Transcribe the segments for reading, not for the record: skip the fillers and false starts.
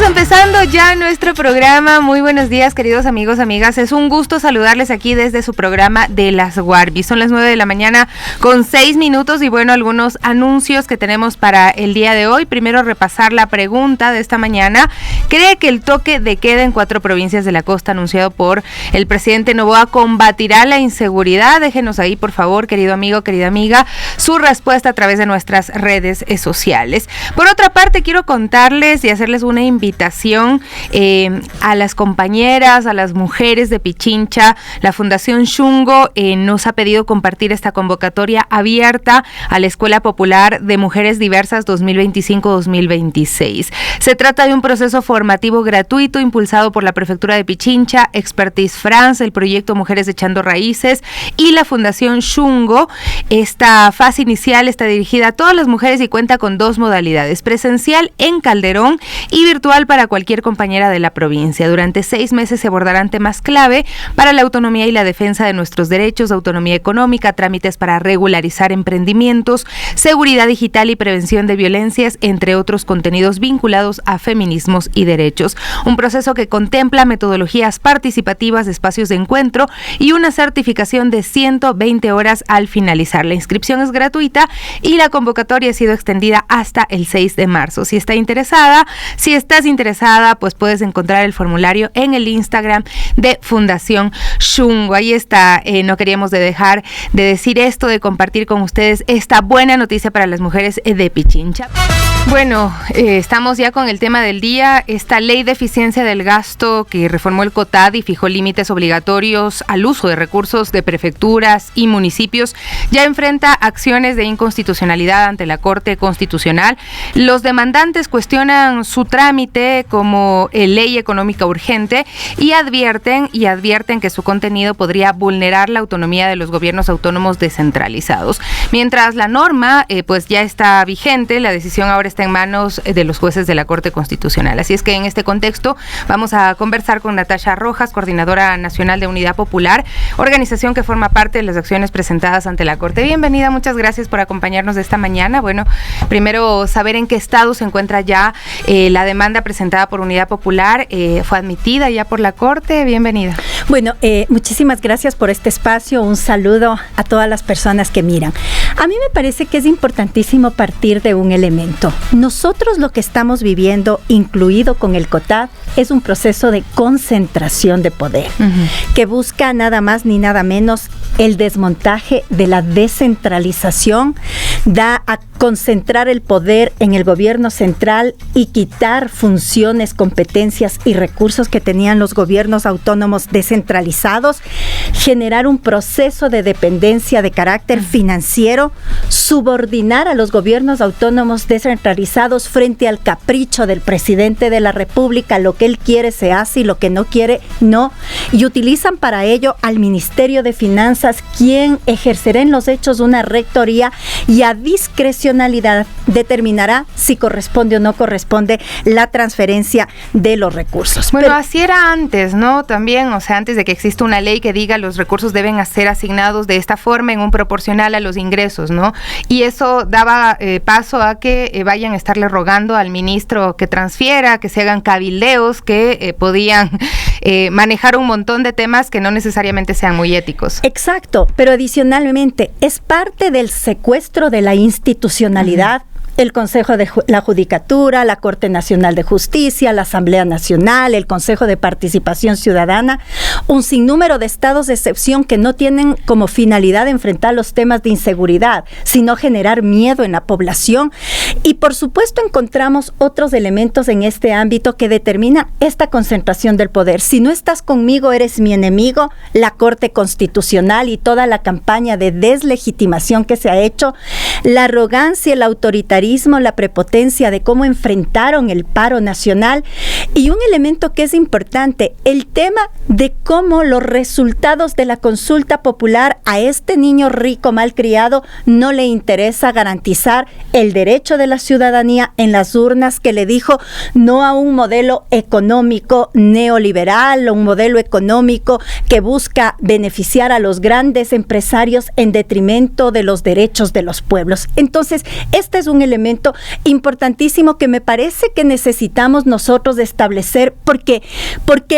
empezando ya nuestro programa. Muy buenos días, queridos amigos, amigas. Es un gusto saludarles aquí desde su programa de las Warbis. Son las 9 de la mañana con 6 minutos y bueno, algunos anuncios que tenemos para el día de hoy. Primero, repasar la pregunta de esta mañana. ¿Cree que el toque de queda en 4 provincias de la costa anunciado por el presidente Noboa combatirá la inseguridad? Déjenos ahí, por favor, querido amigo, querida amiga, su respuesta a través de nuestras redes sociales. Por otra parte, quiero contarles y hacerles una invitación a las compañeras, a las mujeres de Pichincha. La Fundación Shungo nos ha pedido compartir esta convocatoria abierta a la Escuela Popular de Mujeres Diversas 2025-2026. Se trata de un proceso formativo gratuito impulsado por la Prefectura de Pichincha, Expertise France, el proyecto Mujeres Echando Raíces y la Fundación Shungo. Esta fase inicial está dirigida a todas las mujeres y cuenta con 2 modalidades: presencial en Calderón y virtual para cualquier compañera de la provincia. Durante 6 meses se abordarán temas clave para la autonomía y la defensa de nuestros derechos, autonomía económica, trámites para regularizar emprendimientos, seguridad digital y prevención de violencias, entre otros contenidos vinculados a feminismos y derechos. Un proceso que contempla metodologías participativas, espacios de encuentro y una certificación de 120 horas al finalizar. La inscripción es gratuita y la convocatoria ha sido extendida hasta el 6 de marzo. Si estás interesada, pues puedes encontrar el formulario en el Instagram de Fundación Shungo. Ahí está, no queríamos dejar de decir esto, de compartir con ustedes esta buena noticia para las mujeres de Pichincha. Bueno, estamos ya con el tema del día. Esta ley de eficiencia del gasto que reformó el COTAD y fijó límites obligatorios al uso de recursos de prefecturas y municipios ya enfrenta acciones de inconstitucionalidad ante la Corte Constitucional. Los demandantes cuestionan su trámite como ley económica urgente y advierten que su contenido podría vulnerar la autonomía de los gobiernos autónomos descentralizados. Mientras la norma pues ya está vigente, la decisión ahora está en manos de los jueces de la Corte Constitucional. Así es que en este contexto vamos a conversar con Natasha Rojas, coordinadora nacional de Unidad Popular, organización que forma parte de las acciones presentadas ante la Corte. Bienvenida, muchas gracias por acompañarnos de esta mañana. Bueno, primero saber en qué estado se encuentra ya la demanda presentada por Unidad Popular. ¿Fue admitida ya por la Corte? Bienvenida. Bueno, muchísimas gracias por este espacio. Un saludo a todas las personas que miran. A mí me parece que es importantísimo partir de un elemento. Nosotros lo que estamos viviendo, incluido con el COTAD, es un proceso de concentración de poder, que busca nada más ni nada menos el desmontaje de la descentralización, da a concentrar el poder en el gobierno central y quitar funciones, competencias y recursos que tenían los gobiernos autónomos descentralizados, generar un proceso de dependencia de carácter financiero, subordinar a los gobiernos autónomos descentralizados frente al capricho del presidente de la República. Lo que él quiere se hace y lo que no quiere no, y utilizan para ello al Ministerio de Finanzas, quien ejercerá en los hechos una rectoría y a discrecionalidad determinará si corresponde o no corresponde la transferencia de los recursos. Bueno, así era antes, ¿no? También, o sea, antes de que exista una ley que diga los recursos deben ser asignados de esta forma en un proporcional a los ingresos, ¿no? Y eso daba paso a que vayan a estarle rogando al ministro que transfiera, que se hagan cabildeos, que podían manejar un montón de temas que no necesariamente sean muy éticos. Exacto, pero adicionalmente es parte del secuestro de la institucionalidad. El Consejo de la Judicatura, la Corte Nacional de Justicia, la Asamblea Nacional, el Consejo de Participación Ciudadana, un sinnúmero de estados de excepción que no tienen como finalidad enfrentar los temas de inseguridad, sino generar miedo en la población. Y por supuesto encontramos otros elementos en este ámbito que determinan esta concentración del poder. Si no estás conmigo, eres mi enemigo. La Corte Constitucional y toda la campaña de deslegitimación que se ha hecho, la arrogancia, el autoritarismo, la prepotencia de cómo enfrentaron el paro nacional, y un elemento que es importante, el tema de cómo los resultados de la consulta popular a este niño rico malcriado no le interesa garantizar el derecho de la ciudadanía en las urnas, que le dijo no a un modelo económico neoliberal o un modelo económico que busca beneficiar a los grandes empresarios en detrimento de los derechos de los pueblos. Entonces, este es un elemento importantísimo que me parece que necesitamos nosotros establecer, porque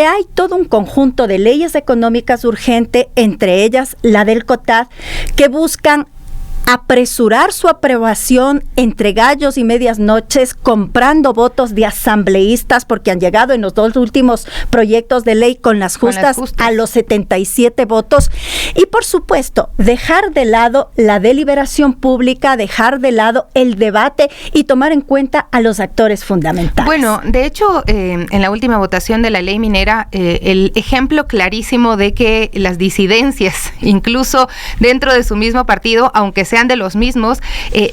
hay todo un conjunto de leyes económicas urgentes, entre ellas la del COTAD, que buscan apresurar su aprobación entre gallos y medias noches, comprando votos de asambleístas, porque han llegado en los 2 últimos proyectos de ley con las justas a los 77 votos, y por supuesto dejar de lado la deliberación pública, dejar de lado el debate y tomar en cuenta a los actores fundamentales. Bueno, de hecho, en la última votación de la ley minera, el ejemplo clarísimo de que las disidencias, incluso dentro de su mismo partido, aunque sean de los mismos,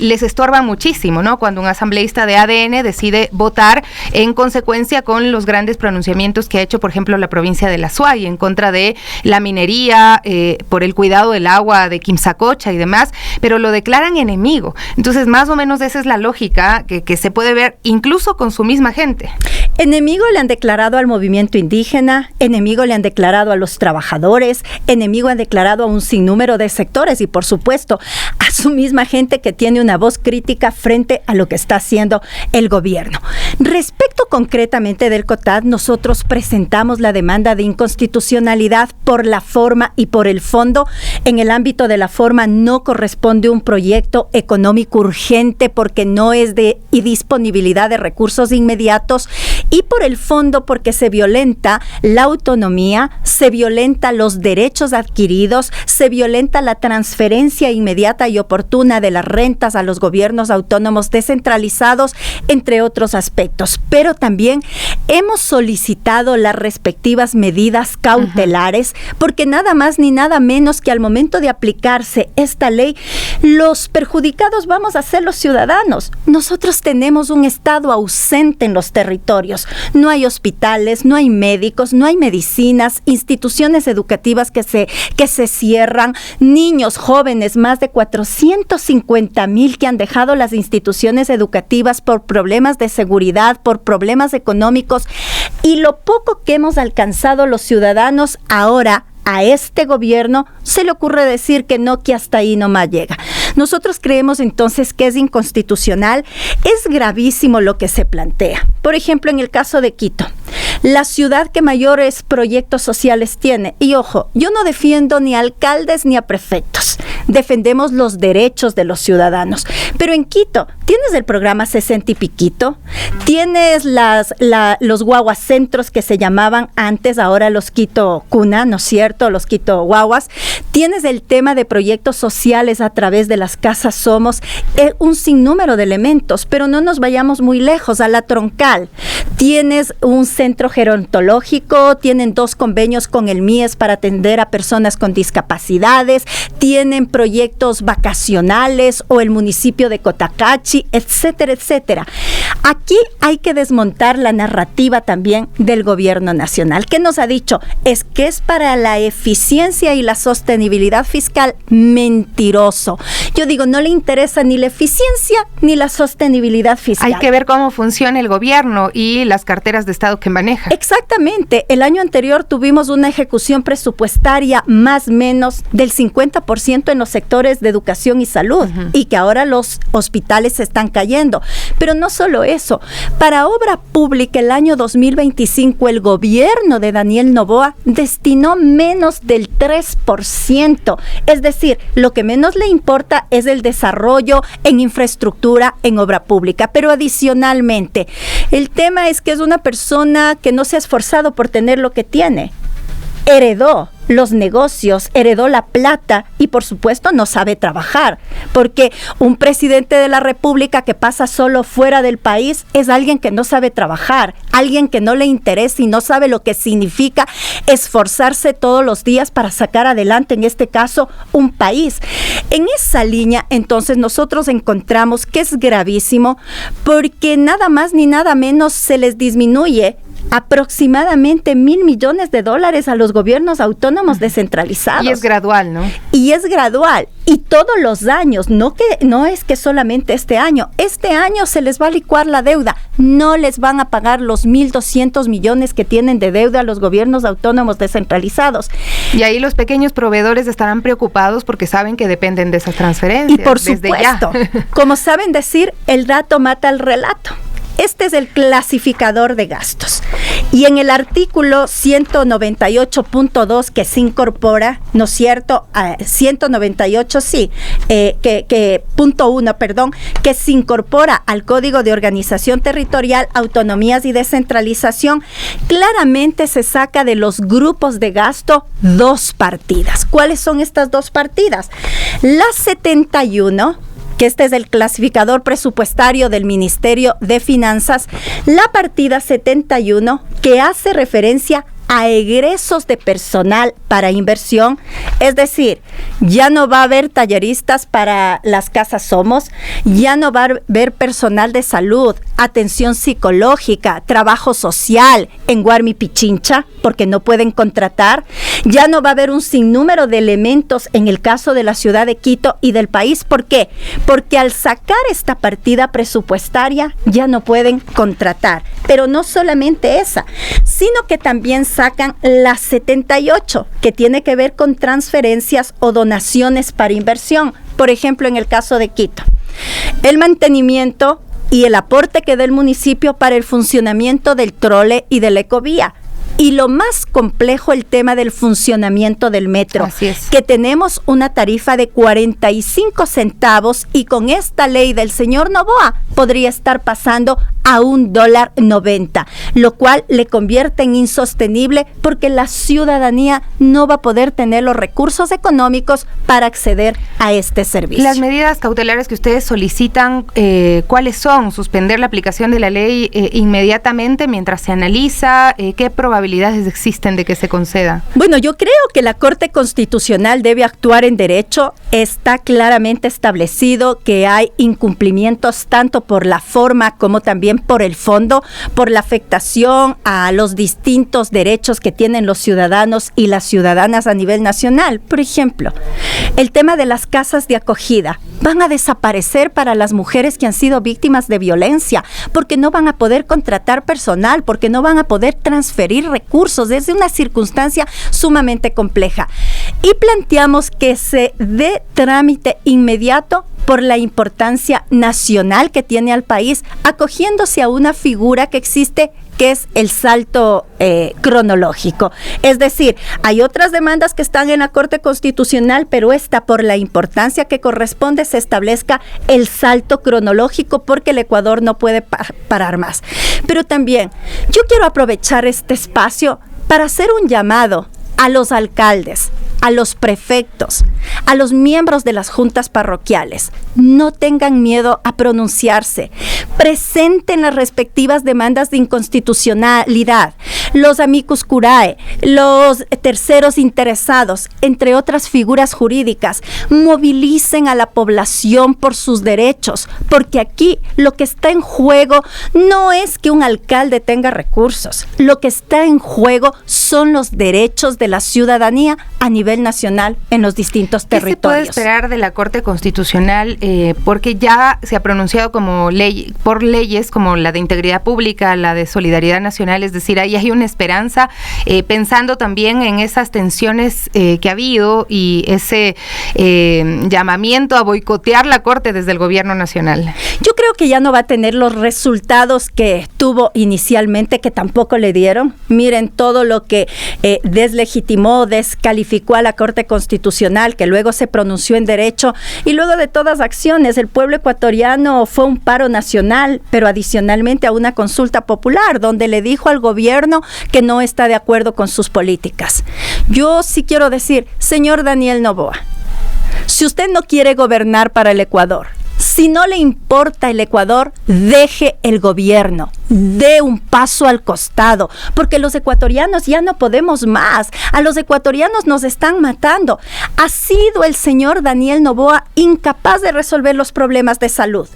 les estorba muchísimo, ¿no? Cuando un asambleísta de ADN decide votar en consecuencia con los grandes pronunciamientos que ha hecho, por ejemplo, la provincia de La Suay en contra de la minería, por el cuidado del agua de Quimsacocha y demás, pero lo declaran enemigo. Entonces, más o menos esa es la lógica que se puede ver incluso con su misma gente. Enemigo le han declarado al movimiento indígena, enemigo le han declarado a los trabajadores, enemigo han declarado a un sinnúmero de sectores y, por supuesto, a su misma gente que tiene una voz crítica frente a lo que está haciendo el gobierno. Respecto concretamente del COTAD, nosotros presentamos la demanda de inconstitucionalidad por la forma y por el fondo. En el ámbito de la forma no corresponde un proyecto económico urgente porque no es de disponibilidad de recursos inmediatos, y por el fondo porque se violenta la autonomía, se violenta los derechos adquiridos, se violenta la transferencia inmediata y oportuna de las rentas a los gobiernos autónomos descentralizados, entre otros aspectos. Pero también hemos solicitado las respectivas medidas cautelares, porque nada más ni nada menos que al momento de aplicarse esta ley, los perjudicados vamos a ser los ciudadanos. Nosotros tenemos un Estado ausente en los territorios. No hay hospitales, no hay médicos, no hay medicinas, instituciones educativas que se cierran, niños, jóvenes, más de 450,000 que han dejado las instituciones educativas por problemas de seguridad, por problemas económicos, y lo poco que hemos alcanzado los ciudadanos ahora. A este gobierno se le ocurre decir que no, que hasta ahí nomás llega. Nosotros creemos entonces que es inconstitucional, es gravísimo lo que se plantea. Por ejemplo, en el caso de Quito, la ciudad que mayores proyectos sociales tiene, y ojo, yo no defiendo ni a alcaldes ni a prefectos, defendemos los derechos de los ciudadanos, pero en Quito tienes el programa 60 y piquito, tienes los guaguacentros que se llamaban antes, ahora los Quito Cuna, ¿no es cierto?, los Quito Guaguas, tienes el tema de proyectos sociales a través de las casas Somos, un sinnúmero de elementos, pero no nos vayamos muy lejos, a la Troncal, tienes un centro gerontológico, tienen 2 convenios con el MIES para atender a personas con discapacidades, tienen proyectos vacacionales o el municipio de Cotacachi, etcétera, etcétera. Aquí hay que desmontar la narrativa también del gobierno nacional, que nos ha dicho es que es para la eficiencia y la sostenibilidad fiscal. Mentiroso. Yo digo, no le interesa ni la eficiencia ni la sostenibilidad fiscal. Hay que ver cómo funciona el gobierno y las carteras de Estado que maneja. Exactamente. El año anterior tuvimos una ejecución presupuestaria más o menos del 50% en los sectores de educación y salud, y que ahora los hospitales se están cayendo. Pero no solo eso. Para obra pública el año 2025 el gobierno de Daniel Noboa destinó menos del 3%. Es decir, lo que menos le importa es el desarrollo en infraestructura, en obra pública. Pero adicionalmente, el tema es que es una persona que no se ha esforzado por tener lo que tiene. Heredó los negocios, heredó la plata y por supuesto no sabe trabajar, porque un presidente de la República que pasa solo fuera del país es alguien que no sabe trabajar, alguien que no le interesa y no sabe lo que significa esforzarse todos los días para sacar adelante, en este caso, un país. En esa línea, entonces, nosotros encontramos que es gravísimo porque nada más ni nada menos se les disminuye aproximadamente $1,000 millones a los gobiernos autónomos descentralizados. Y es gradual, ¿no? Y es gradual. Y todos los años, no es que solamente este año se les va a licuar la deuda. No les van a pagar los 1,200 millones que tienen de deuda a los gobiernos autónomos descentralizados. Y ahí los pequeños proveedores estarán preocupados porque saben que dependen de esas transferencias. Y por supuesto, como saben decir, el dato mata al relato. Este es el clasificador de gastos. Y en el artículo 198.2 que se incorpora, ¿no es cierto? 198, sí, punto 1, perdón, que se incorpora al Código de Organización Territorial, Autonomías y Descentralización, claramente se saca de los grupos de gasto dos partidas. ¿Cuáles son estas dos partidas? La 71, que este es el clasificador presupuestario del Ministerio de Finanzas, la partida 71, que hace referencia a egresos de personal para inversión, es decir, ya no va a haber talleristas para las casas Somos, ya no va a haber personal de salud, atención psicológica, trabajo social en Guarmi Pichincha, porque no pueden contratar, ya no va a haber un sinnúmero de elementos en el caso de la ciudad de Quito y del país. ¿Por qué? Porque al sacar esta partida presupuestaria ya no pueden contratar, pero no solamente esa, sino que también sacan la 78, que tiene que ver con transferencias o donaciones para inversión. Por ejemplo, en el caso de Quito, el mantenimiento y el aporte que da el municipio para el funcionamiento del trole y de la ecovía. Y lo más complejo, el tema del funcionamiento del metro. Así es. Que tenemos una tarifa de 45 centavos y con esta ley del señor Noboa podría estar pasando a $1.90, lo cual le convierte en insostenible porque la ciudadanía no va a poder tener los recursos económicos para acceder a este servicio. Las medidas cautelares que ustedes solicitan, ¿cuáles son? ¿Suspender la aplicación de la ley inmediatamente mientras se analiza? ¿Qué probabilidades existen de que se conceda? Bueno, yo creo que la Corte Constitucional debe actuar en derecho. Está claramente establecido que hay incumplimientos tanto por la forma como también por el fondo, por la afectación a los distintos derechos que tienen los ciudadanos y las ciudadanas a nivel nacional. Por ejemplo, el tema de las casas de acogida van a desaparecer para las mujeres que han sido víctimas de violencia, porque no van a poder contratar personal, porque no van a poder transferir recursos. Es una circunstancia sumamente compleja. Y planteamos que se dé trámite inmediato por la importancia nacional que tiene al país, acogiéndose a una figura que existe, que es el salto cronológico. Es decir, hay otras demandas que están en la Corte Constitucional, pero esta, por la importancia que corresponde, se establezca el salto cronológico porque el Ecuador no puede parar más. Pero también yo quiero aprovechar este espacio para hacer un llamado a los alcaldes, a los prefectos, a los miembros de las juntas parroquiales. No tengan miedo a pronunciarse. Presenten las respectivas demandas de inconstitucionalidad. Los amicus curiae, los terceros interesados, entre otras figuras jurídicas, movilicen a la población por sus derechos, porque aquí lo que está en juego no es que un alcalde tenga recursos. Lo que está en juego son los derechos de la ciudadanía a nivel nacional en los distintos territorios. ¿Qué se puede esperar de la Corte Constitucional? Porque ya se ha pronunciado como ley, por leyes como la de integridad pública, la de solidaridad nacional, es decir, ahí hay una esperanza, pensando también en esas tensiones que ha habido y ese llamamiento a boicotear la Corte desde el gobierno nacional. Yo creo que ya no va a tener los resultados que tuvo inicialmente, que tampoco le dieron. Miren todo lo que deslegitimó, descalificó a la Corte Constitucional, que luego se pronunció en derecho, y luego de todas acciones, el pueblo ecuatoriano fue un paro nacional, pero adicionalmente a una consulta popular, donde le dijo al gobierno que no está de acuerdo con sus políticas. Yo sí quiero decir, señor Daniel Noboa, si usted no quiere gobernar para el Ecuador, si no le importa el Ecuador, deje el gobierno, dé un paso al costado, porque los ecuatorianos ya no podemos más. A los ecuatorianos nos están matando. Ha sido el señor Daniel Noboa incapaz de resolver los problemas de salud,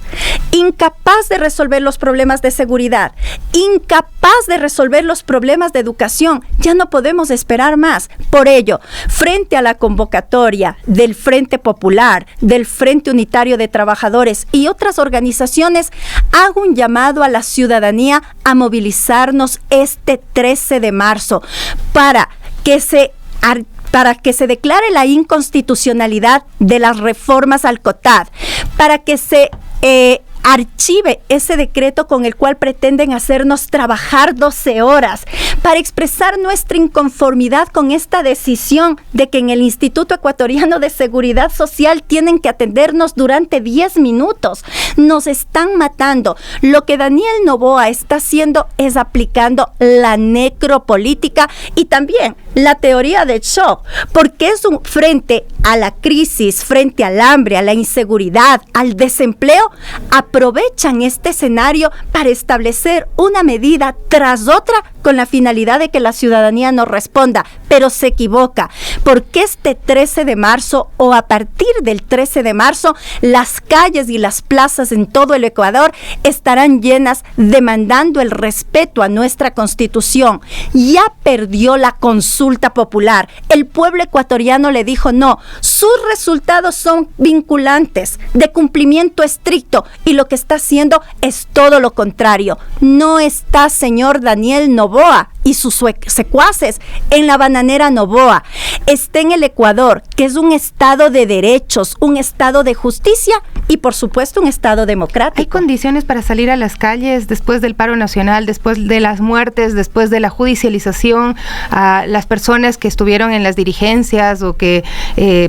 incapaz de resolver los problemas de seguridad, incapaz de resolver los problemas de educación. Ya no podemos esperar más. Por ello, frente a la convocatoria del Frente Popular, del Frente Unitario de Trabajadores y otras organizaciones, hago un llamado a la ciudadanía a movilizarnos este 13 de marzo para que se declare la inconstitucionalidad de las reformas al COTAD, para que se archive ese decreto con el cual pretenden hacernos trabajar 12 horas, para expresar nuestra inconformidad con esta decisión de que en el Instituto Ecuatoriano de Seguridad Social tienen que atendernos durante 10 minutos. Nos están matando. Lo que Daniel Noboa está haciendo es aplicando la necropolítica y también la teoría del shock, porque es frente a la crisis, frente al hambre, a la inseguridad, al desempleo, aprovechan este escenario para establecer una medida tras otra con la finalidad de que la ciudadanía no responda, pero se equivoca, porque este 13 de marzo o a partir del 13 de marzo, las calles y las plazas en todo el Ecuador estarán llenas demandando el respeto a nuestra Constitución. Ya perdió la consulta popular. El pueblo ecuatoriano le dijo no. Sus resultados son vinculantes, de cumplimiento estricto, y lo que está haciendo es todo lo contrario. No está señor Daniel Noboa y sus secuaces en la bananera Noboa. Está en el Ecuador, que es un estado de derechos, un estado de justicia y por supuesto un estado democrático. ¿Hay condiciones para salir a las calles después del paro nacional, después de las muertes, después de la judicialización a las personas que estuvieron en las dirigencias o que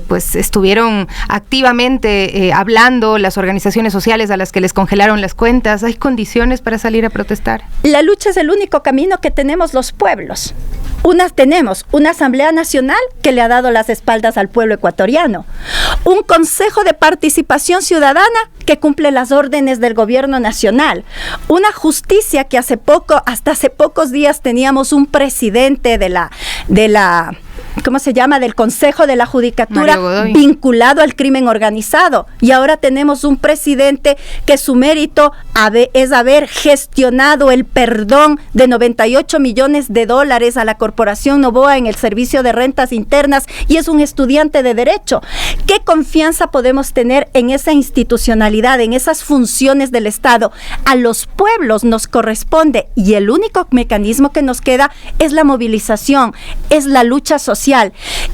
pues estuvieron activamente hablando, las organizaciones sociales a las que les congelaron las cuentas? ¿Hay condiciones para salir a protestar? La lucha es el único camino que tenemos los pueblos. Tenemos una Asamblea Nacional que le ha dado las espaldas al pueblo ecuatoriano, un Consejo de Participación Ciudadana que cumple las órdenes del gobierno nacional, una justicia que hasta hace pocos días teníamos un presidente de la ¿cómo se llama?, del Consejo de la Judicatura vinculado al crimen organizado, y ahora tenemos un presidente que su mérito es haber gestionado el perdón de 98 millones de dólares a la Corporación Noboa en el Servicio de Rentas Internas, y es un estudiante de Derecho. ¿Qué confianza podemos tener en esa institucionalidad, en esas funciones del Estado? A los pueblos nos corresponde, y el único mecanismo que nos queda es la movilización, es la lucha social.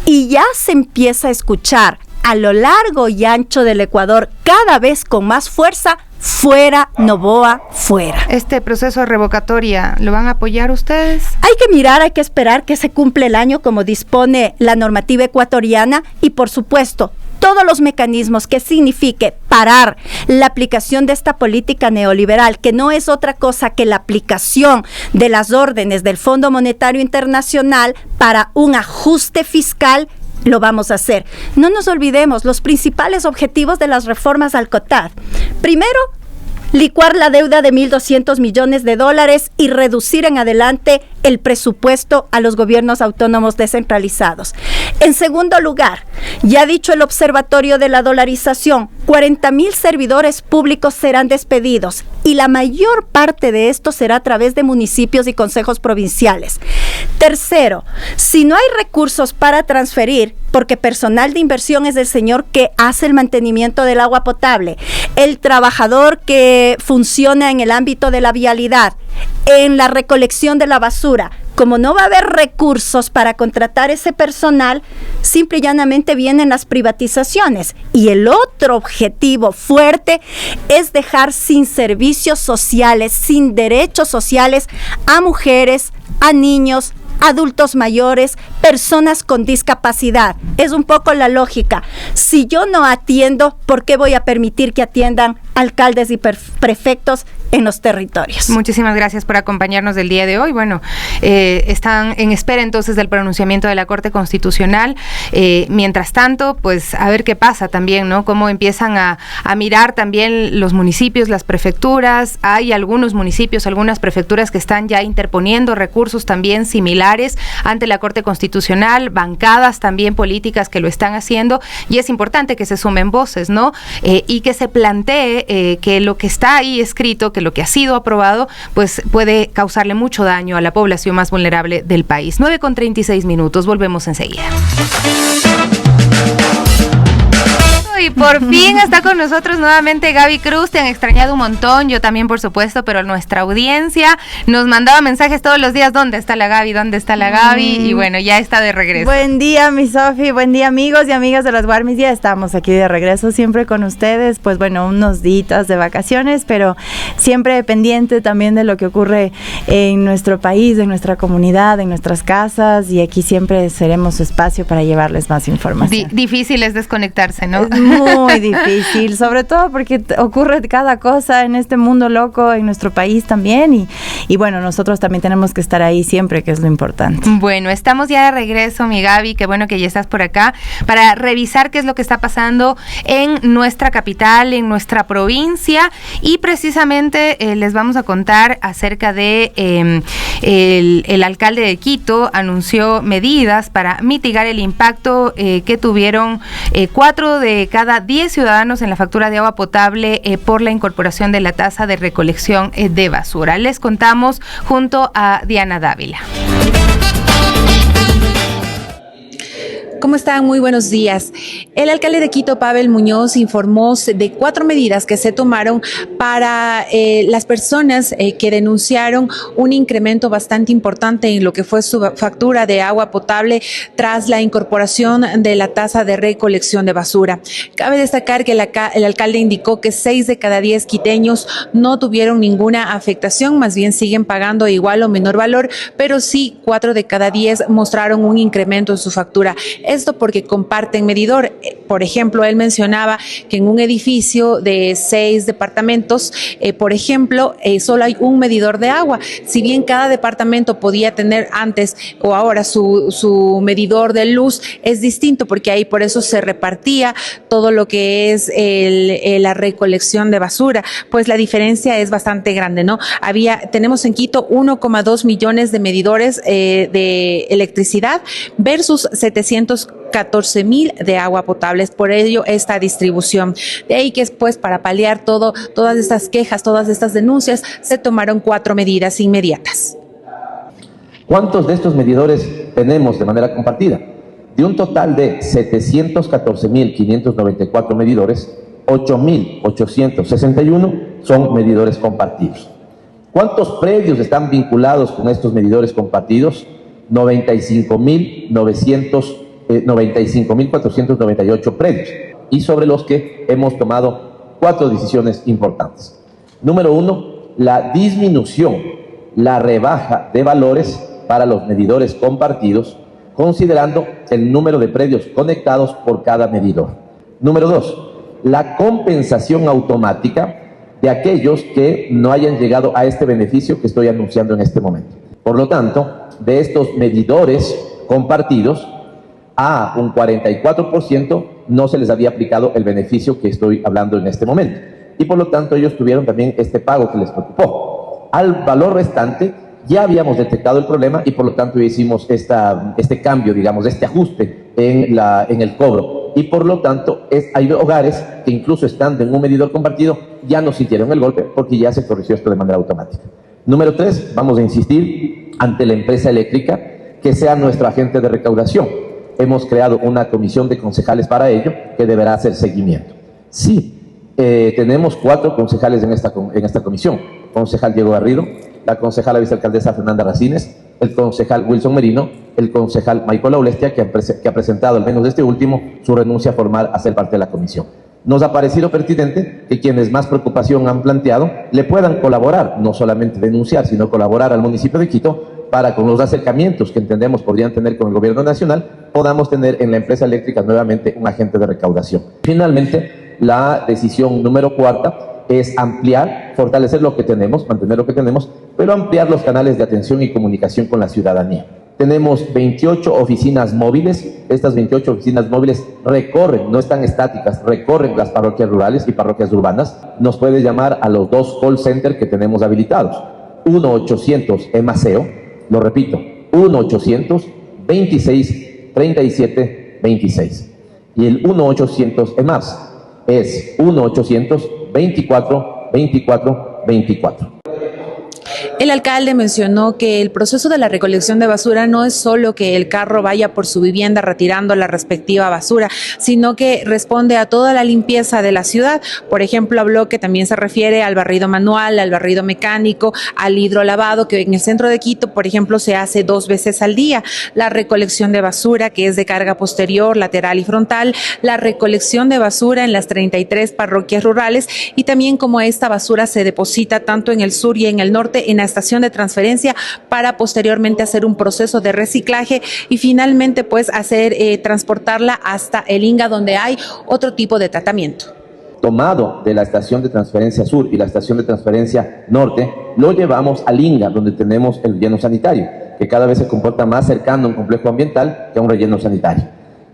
Y ya se empieza a escuchar a lo largo y ancho del Ecuador, cada vez con más fuerza: fuera Noboa, fuera. ¿Este proceso de revocatoria lo van a apoyar ustedes? Hay que mirar, hay que esperar que se cumpla el año como dispone la normativa ecuatoriana, y por supuesto todos los mecanismos que signifique parar la aplicación de esta política neoliberal, que no es otra cosa que la aplicación de las órdenes del Fondo Monetario Internacional para un ajuste fiscal, lo vamos a hacer. No nos olvidemos los principales objetivos de las reformas al COTAD. Primero, licuar la deuda de 1.200 millones de dólares y reducir en adelante el presupuesto a los gobiernos autónomos descentralizados. En segundo lugar, ya ha dicho el Observatorio de la Dolarización, 40,000 servidores públicos serán despedidos, y la mayor parte de esto será a través de municipios y consejos provinciales. Tercero, si no hay recursos para transferir, porque personal de inversión es el señor que hace el mantenimiento del agua potable, el trabajador que funciona en el ámbito de la vialidad, en la recolección de la basura, como no va a haber recursos para contratar ese personal, simple y llanamente vienen las privatizaciones. Y el otro objetivo fuerte es dejar sin servicios sociales, sin derechos sociales a mujeres, a niños, adultos mayores, personas con discapacidad. Es un poco la lógica. Si yo no atiendo, ¿por qué voy a permitir que atiendan alcaldes y prefectos en los territorios? Muchísimas gracias por acompañarnos del día de hoy. Bueno, están en espera entonces del pronunciamiento de la Corte Constitucional. Mientras tanto, pues a ver qué pasa también, ¿no? Cómo empiezan a mirar también los municipios, las prefecturas. Hay algunos municipios, algunas prefecturas que están ya interponiendo recursos también similares ante la Corte Constitucional, bancadas también políticas que lo están haciendo, y es importante que se sumen voces, ¿no? Y que se plantee que lo que está ahí escrito, que lo que ha sido aprobado, pues puede causarle mucho daño a la población más vulnerable del país. 9:36, volvemos enseguida. y por fin está con nosotros nuevamente Gaby Cruz. Te han extrañado un montón, yo también por supuesto, pero nuestra audiencia nos mandaba mensajes todos los días, ¿dónde está la Gaby? ¿Dónde está la Gaby? Y bueno, ya está de regreso. Buen día, mi Sofi, buen día amigos y amigas de las Guarmis, ya estamos aquí de regreso siempre con ustedes, pues bueno, unos días de vacaciones, pero siempre pendiente también de lo que ocurre en nuestro país, en nuestra comunidad, en nuestras casas, y aquí siempre seremos su espacio para llevarles más información. Difícil es desconectarse, ¿no? Es muy difícil, sobre todo porque ocurre cada cosa en este mundo loco, en nuestro país también, y bueno, nosotros también tenemos que estar ahí siempre, que es lo importante. Bueno, estamos ya de regreso, mi Gaby, qué bueno que ya estás por acá, para revisar qué es lo que está pasando en nuestra capital, en nuestra provincia, y precisamente les vamos a contar acerca de el alcalde de Quito anunció medidas para mitigar el impacto que tuvieron 4 de cada 10 ciudadanos en la factura de agua potable por la incorporación de la tasa de recolección de basura. Les contamos junto a Diana Dávila. ¿Cómo están? Muy buenos días. El alcalde de Quito, Pavel Muñoz, informó de 4 medidas que se tomaron para las personas que denunciaron un incremento bastante importante en lo que fue su factura de agua potable tras la incorporación de la tasa de recolección de basura. Cabe destacar que el alcalde indicó que 6 de cada 10 quiteños no tuvieron ninguna afectación, más bien siguen pagando igual o menor valor, pero sí 4 de cada 10 mostraron un incremento en su factura. Esto porque comparten medidor. Por ejemplo, él mencionaba que en un edificio de 6 departamentos, por ejemplo, solo hay un medidor de agua. Si bien cada departamento podía tener antes o ahora su medidor de luz, es distinto porque ahí por eso se repartía todo lo que es la recolección de basura. Pues la diferencia es bastante grande, ¿no? Tenemos en Quito 1,2 millones de medidores de electricidad versus 714,000 de agua potable. Por ello, esta distribución. De ahí que después, para paliar todas estas quejas, todas estas denuncias, se tomaron 4 medidas inmediatas. ¿Cuántos de estos medidores tenemos de manera compartida? De un total de 714,594 medidores, 8,861 son medidores compartidos. ¿Cuántos predios están vinculados con estos medidores compartidos? 95,498 predios, y sobre los que hemos tomado 4 decisiones importantes. Número 1, la disminución, la rebaja de valores para los medidores compartidos, considerando el número de predios conectados por cada medidor. Número 2, la compensación automática de aquellos que no hayan llegado a este beneficio que estoy anunciando en este momento. Por lo tanto, de estos medidores compartidos, a un 44% no se les había aplicado el beneficio que estoy hablando en este momento. Y por lo tanto, ellos tuvieron también este pago que les preocupó. Al valor restante, ya habíamos detectado el problema y por lo tanto hicimos este cambio, digamos, este ajuste en el cobro. Y por lo tanto, hay hogares que incluso estando en un medidor compartido, ya no sintieron el golpe porque ya se corrigió esto de manera automática. Número 3, vamos a insistir ante la empresa eléctrica que sea nuestro agente de recaudación. Hemos creado una comisión de concejales para ello que deberá hacer seguimiento. Sí, tenemos 4 concejales en esta comisión. Concejal Diego Garrido, la concejala vicealcaldesa Fernanda Racines, el concejal Wilson Merino, el concejal Michael Aulestia, que ha presentado, al menos este último, su renuncia formal a ser parte de la comisión. Nos ha parecido pertinente que quienes más preocupación han planteado le puedan colaborar, no solamente denunciar, sino colaborar al municipio de Quito para, con los acercamientos que entendemos podrían tener con el gobierno nacional, podamos tener en la empresa eléctrica nuevamente un agente de recaudación. Finalmente, la decisión número 4 es ampliar, fortalecer lo que tenemos, mantener lo que tenemos, pero ampliar los canales de atención y comunicación con la ciudadanía. Tenemos 28 oficinas móviles. Estas 28 oficinas móviles recorren, no están estáticas, recorren las parroquias rurales y parroquias urbanas. Nos puede llamar a los 2 call centers que tenemos habilitados. 1-800-EMASEO, lo repito, 1-800-26-37-26. Y el 1-800-EMAS es 1-800-24-24-24. El alcalde mencionó que el proceso de la recolección de basura no es solo que el carro vaya por su vivienda retirando la respectiva basura, sino que responde a toda la limpieza de la ciudad. Por ejemplo, habló que también se refiere al barrido manual, al barrido mecánico, al hidrolavado, que en el centro de Quito, por ejemplo, se hace 2 veces al día. La recolección de basura, que es de carga posterior, lateral y frontal, la recolección de basura en las 33 parroquias rurales, y también cómo esta basura se deposita tanto en el sur y en el norte en la estación de transferencia para posteriormente hacer un proceso de reciclaje y finalmente pues hacer transportarla hasta el INGA, donde hay otro tipo de tratamiento. Tomado de la estación de transferencia sur y la estación de transferencia norte, lo llevamos al INGA, donde tenemos el relleno sanitario, que cada vez se comporta más cercano a un complejo ambiental que a un relleno sanitario.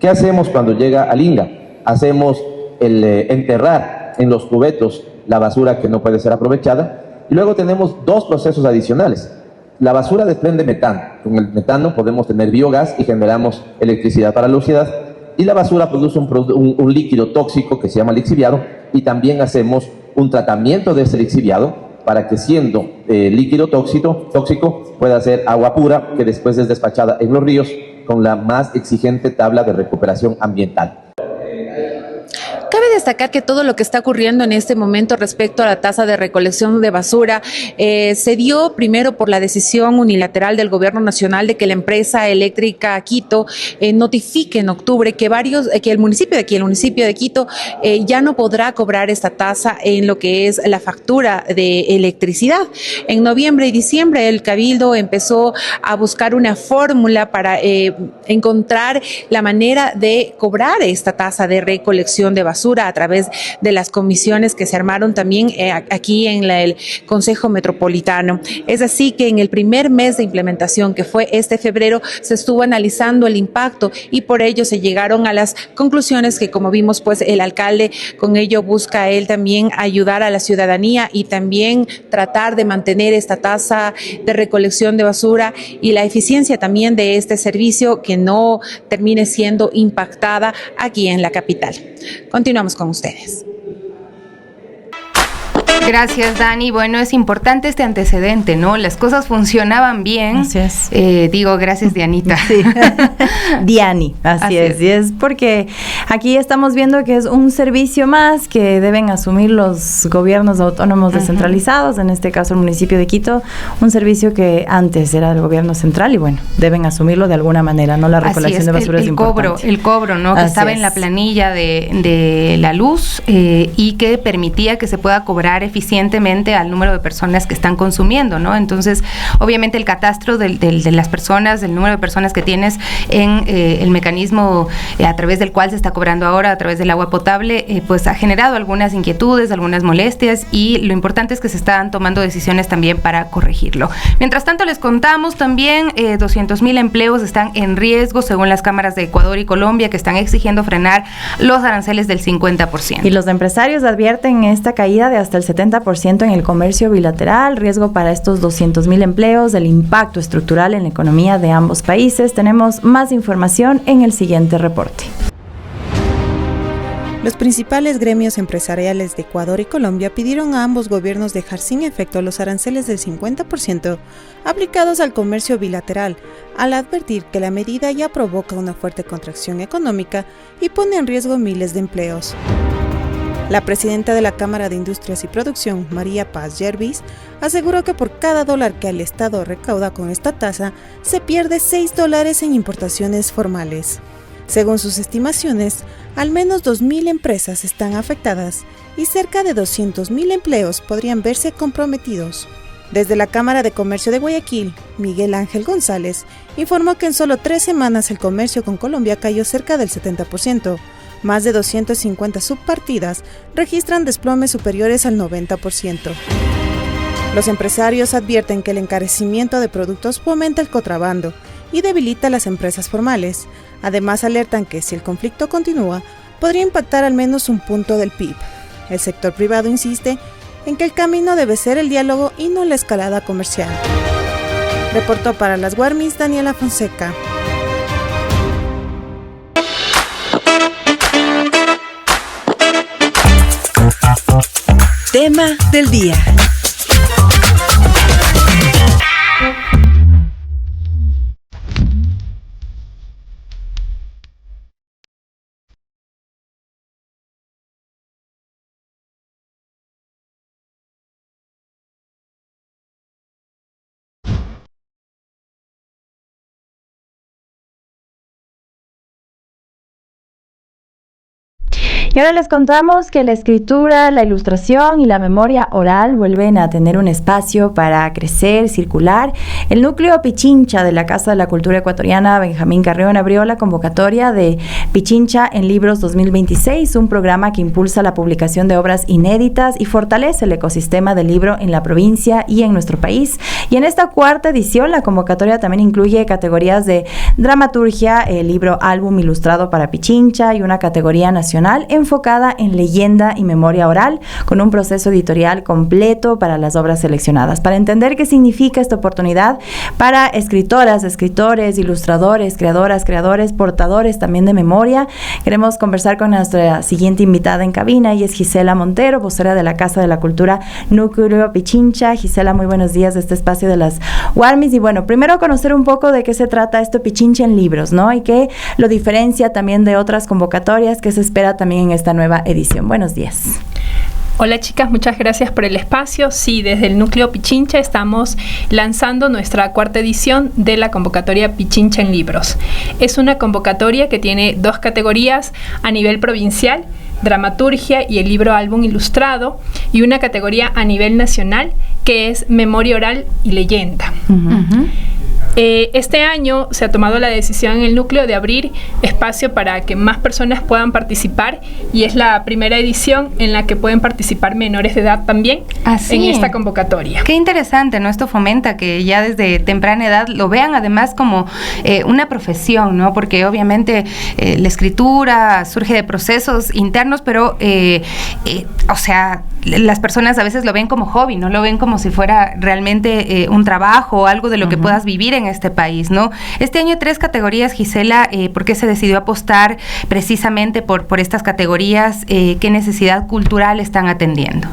¿Qué hacemos cuando llega al INGA? Hacemos enterrar en los cubetos la basura que no puede ser aprovechada. Y luego tenemos 2 procesos adicionales. La basura desprende metano. Con el metano podemos tener biogás y generamos electricidad para la ciudad. Y la basura produce un líquido tóxico que se llama lixiviado, y también hacemos un tratamiento de ese lixiviado para que, siendo líquido tóxico pueda ser agua pura que después es despachada en los ríos con la más exigente tabla de recuperación ambiental. Cabe destacar que todo lo que está ocurriendo en este momento respecto a la tasa de recolección de basura se dio primero por la decisión unilateral del gobierno nacional de que la empresa eléctrica Quito notifique en octubre que el municipio de Quito ya no podrá cobrar esta tasa en lo que es la factura de electricidad. En noviembre y diciembre el Cabildo empezó a buscar una fórmula para encontrar la manera de cobrar esta tasa de recolección de basura a través de las comisiones que se armaron también aquí en el Consejo Metropolitano. Es así que en el primer mes de implementación, que fue este febrero, se estuvo analizando el impacto y por ello se llegaron a las conclusiones que, como vimos, pues el alcalde con ello busca él también ayudar a la ciudadanía y también tratar de mantener esta tasa de recolección de basura y la eficiencia también de este servicio, que no termine siendo impactada aquí en la capital. Continuamos con ustedes. Gracias, Dani. Bueno, es importante este antecedente, ¿no? Las cosas funcionaban bien. Así es. Gracias, Dianita. Sí. Diani, así es. Y es porque aquí estamos viendo que es un servicio más que deben asumir los gobiernos autónomos descentralizados, en este caso el municipio de Quito, un servicio que antes era del gobierno central y bueno, deben asumirlo de alguna manera, ¿no? La recolección de basura es importante. El cobro, ¿no? Que Así estaba es. en la planilla de la luz y que permitía que se pueda cobrar eficientemente al número de personas que están consumiendo, ¿no? Entonces, obviamente el catastro de las personas, del número de personas que tienes en el mecanismo a través del cual se está cobrando ahora, a través del agua potable, pues ha generado algunas inquietudes, algunas molestias, y lo importante es que se están tomando decisiones también para corregirlo. Mientras tanto, les contamos también 200,000 empleos están en riesgo según las cámaras de Ecuador y Colombia, que están exigiendo frenar los aranceles del 50%. Y los empresarios advierten esta caída de hasta el 70% en el comercio bilateral, riesgo para estos 200,000 empleos, del impacto estructural en la economía de ambos países. Tenemos más información en el siguiente reporte. Los principales gremios empresariales de Ecuador y Colombia pidieron a ambos gobiernos dejar sin efecto los aranceles del 50% aplicados al comercio bilateral, al advertir que la medida ya provoca una fuerte contracción económica y pone en riesgo miles de empleos. La presidenta de la Cámara de Industrias y Producción, María Paz Yervis, aseguró que por cada dólar que el Estado recauda con esta tasa, se pierde $6 en importaciones formales. Según sus estimaciones, al menos 2,000 empresas están afectadas y cerca de 200,000 empleos podrían verse comprometidos. Desde la Cámara de Comercio de Guayaquil, Miguel Ángel González informó que en solo 3 semanas el comercio con Colombia cayó cerca del 70%. Más de 250 subpartidas registran desplomes superiores al 90%. Los empresarios advierten que el encarecimiento de productos fomenta el contrabando y debilita a las empresas formales. Además, alertan que si el conflicto continúa, podría impactar al menos un punto del PIB. El sector privado insiste en que el camino debe ser el diálogo y no la escalada comercial. Reportó para las Guarmis Daniela Fonseca. Tema del día. Y ahora les contamos que la escritura, la ilustración y la memoria oral vuelven a tener un espacio para crecer, circular. El núcleo Pichincha de la Casa de la Cultura Ecuatoriana Benjamín Carrión abrió la convocatoria de Pichincha en Libros 2026, un programa que impulsa la publicación de obras inéditas y fortalece el ecosistema del libro en la provincia y en nuestro país. Y en esta cuarta edición, la convocatoria también incluye categorías de dramaturgia, el libro álbum ilustrado para Pichincha y una categoría nacional enfocada en leyenda y memoria oral, con un proceso editorial completo para las obras seleccionadas. Para entender qué significa esta oportunidad para escritoras, escritores, ilustradores, creadores, portadores también de memoria, queremos conversar con nuestra siguiente invitada en cabina, y es Gisela Montero, vocera de la Casa de la Cultura Núcleo Pichincha. Gisela, muy buenos días de este espacio de las Warmis. Y bueno, primero conocer un poco de qué se trata esto Pichincha en Libros, ¿no? Y qué lo diferencia también de otras convocatorias que se espera también en esta nueva edición. Buenos días. Hola chicas, muchas gracias por el espacio. Sí, desde el Núcleo Pichincha estamos lanzando nuestra cuarta edición de la convocatoria Pichincha en Libros. Es una convocatoria que tiene 2 categorías a nivel provincial, dramaturgia y el libro álbum ilustrado, y una categoría a nivel nacional que es memoria oral y leyenda. Este año se ha tomado la decisión en el núcleo de abrir espacio para que más personas puedan participar, y es la primera edición en la que pueden participar menores de edad también en esta convocatoria. Qué interesante, ¿no? Esto fomenta que ya desde temprana edad lo vean además como una profesión, ¿no? Porque obviamente la escritura surge de procesos internos, pero o sea, las personas a veces lo ven como hobby, no lo ven como si fuera realmente un trabajo o algo de lo que puedas vivir en este país, ¿no? Este año hay 3 categorías, Gisela. ¿Por qué se decidió apostar precisamente por estas categorías? ¿Qué necesidad cultural están atendiendo?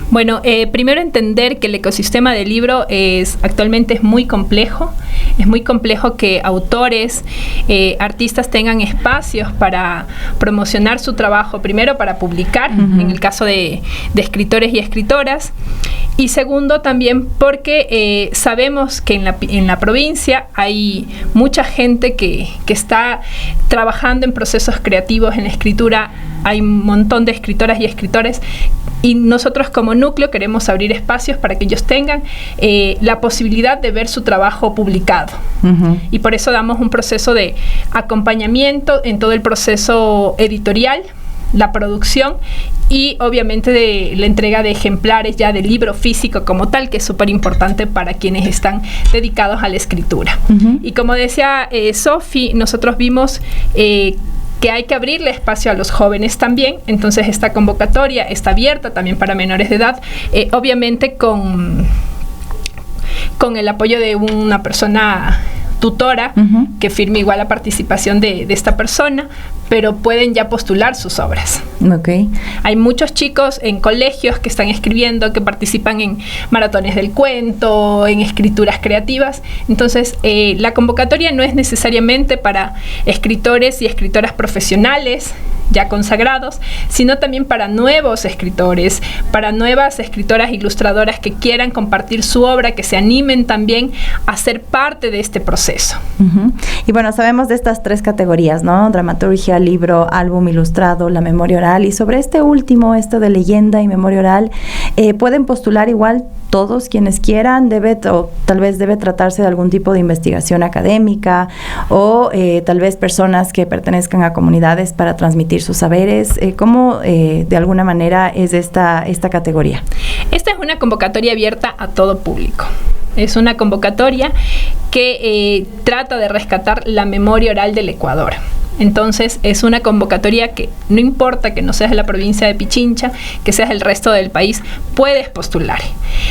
Bueno, primero entender que el ecosistema del libro actualmente es muy complejo. Es muy complejo que autores, artistas tengan espacios para promocionar su trabajo, primero para publicar, en el caso de escritores y escritoras, y segundo también porque sabemos que en la provincia hay mucha gente que está trabajando en procesos creativos en la escritura. Hay un montón de escritoras y escritores, y nosotros como núcleo queremos abrir espacios para que ellos tengan la posibilidad de ver su trabajo publicado. Y por eso damos un proceso de acompañamiento en todo el proceso editorial, la producción y obviamente de la entrega de ejemplares ya del libro físico como tal, que es súper importante para quienes están dedicados a la escritura. Y como decía Sofi, nosotros vimos que hay que abrirle espacio a los jóvenes también. Entonces esta convocatoria está abierta también para menores de edad, obviamente con el apoyo de una persona tutora que firme igual la participación de esta persona, pero pueden ya postular sus obras. Hay muchos chicos en colegios que están escribiendo, que participan en maratones del cuento, en escrituras creativas. Entonces, la convocatoria no es necesariamente para escritores y escritoras profesionales ya consagrados, sino también para nuevos escritores, para nuevas escritoras ilustradoras que quieran compartir su obra, que se animen también a ser parte de este proceso. Y bueno, sabemos de estas 3 categorías, ¿no? Dramaturgia, libro, álbum ilustrado, la memoria oral, y sobre este último, esto de leyenda y memoria oral, pueden postular igual todos quienes quieran, tal vez debe tratarse de algún tipo de investigación académica, o tal vez personas que pertenezcan a comunidades para transmitir sus saberes. ¿Cómo de alguna manera es esta categoría? Esta es una convocatoria abierta a todo público. Es una convocatoria que trata de rescatar la memoria oral del Ecuador. Entonces es una convocatoria que no importa que no seas de la provincia de Pichincha, que seas del resto del país, puedes postular.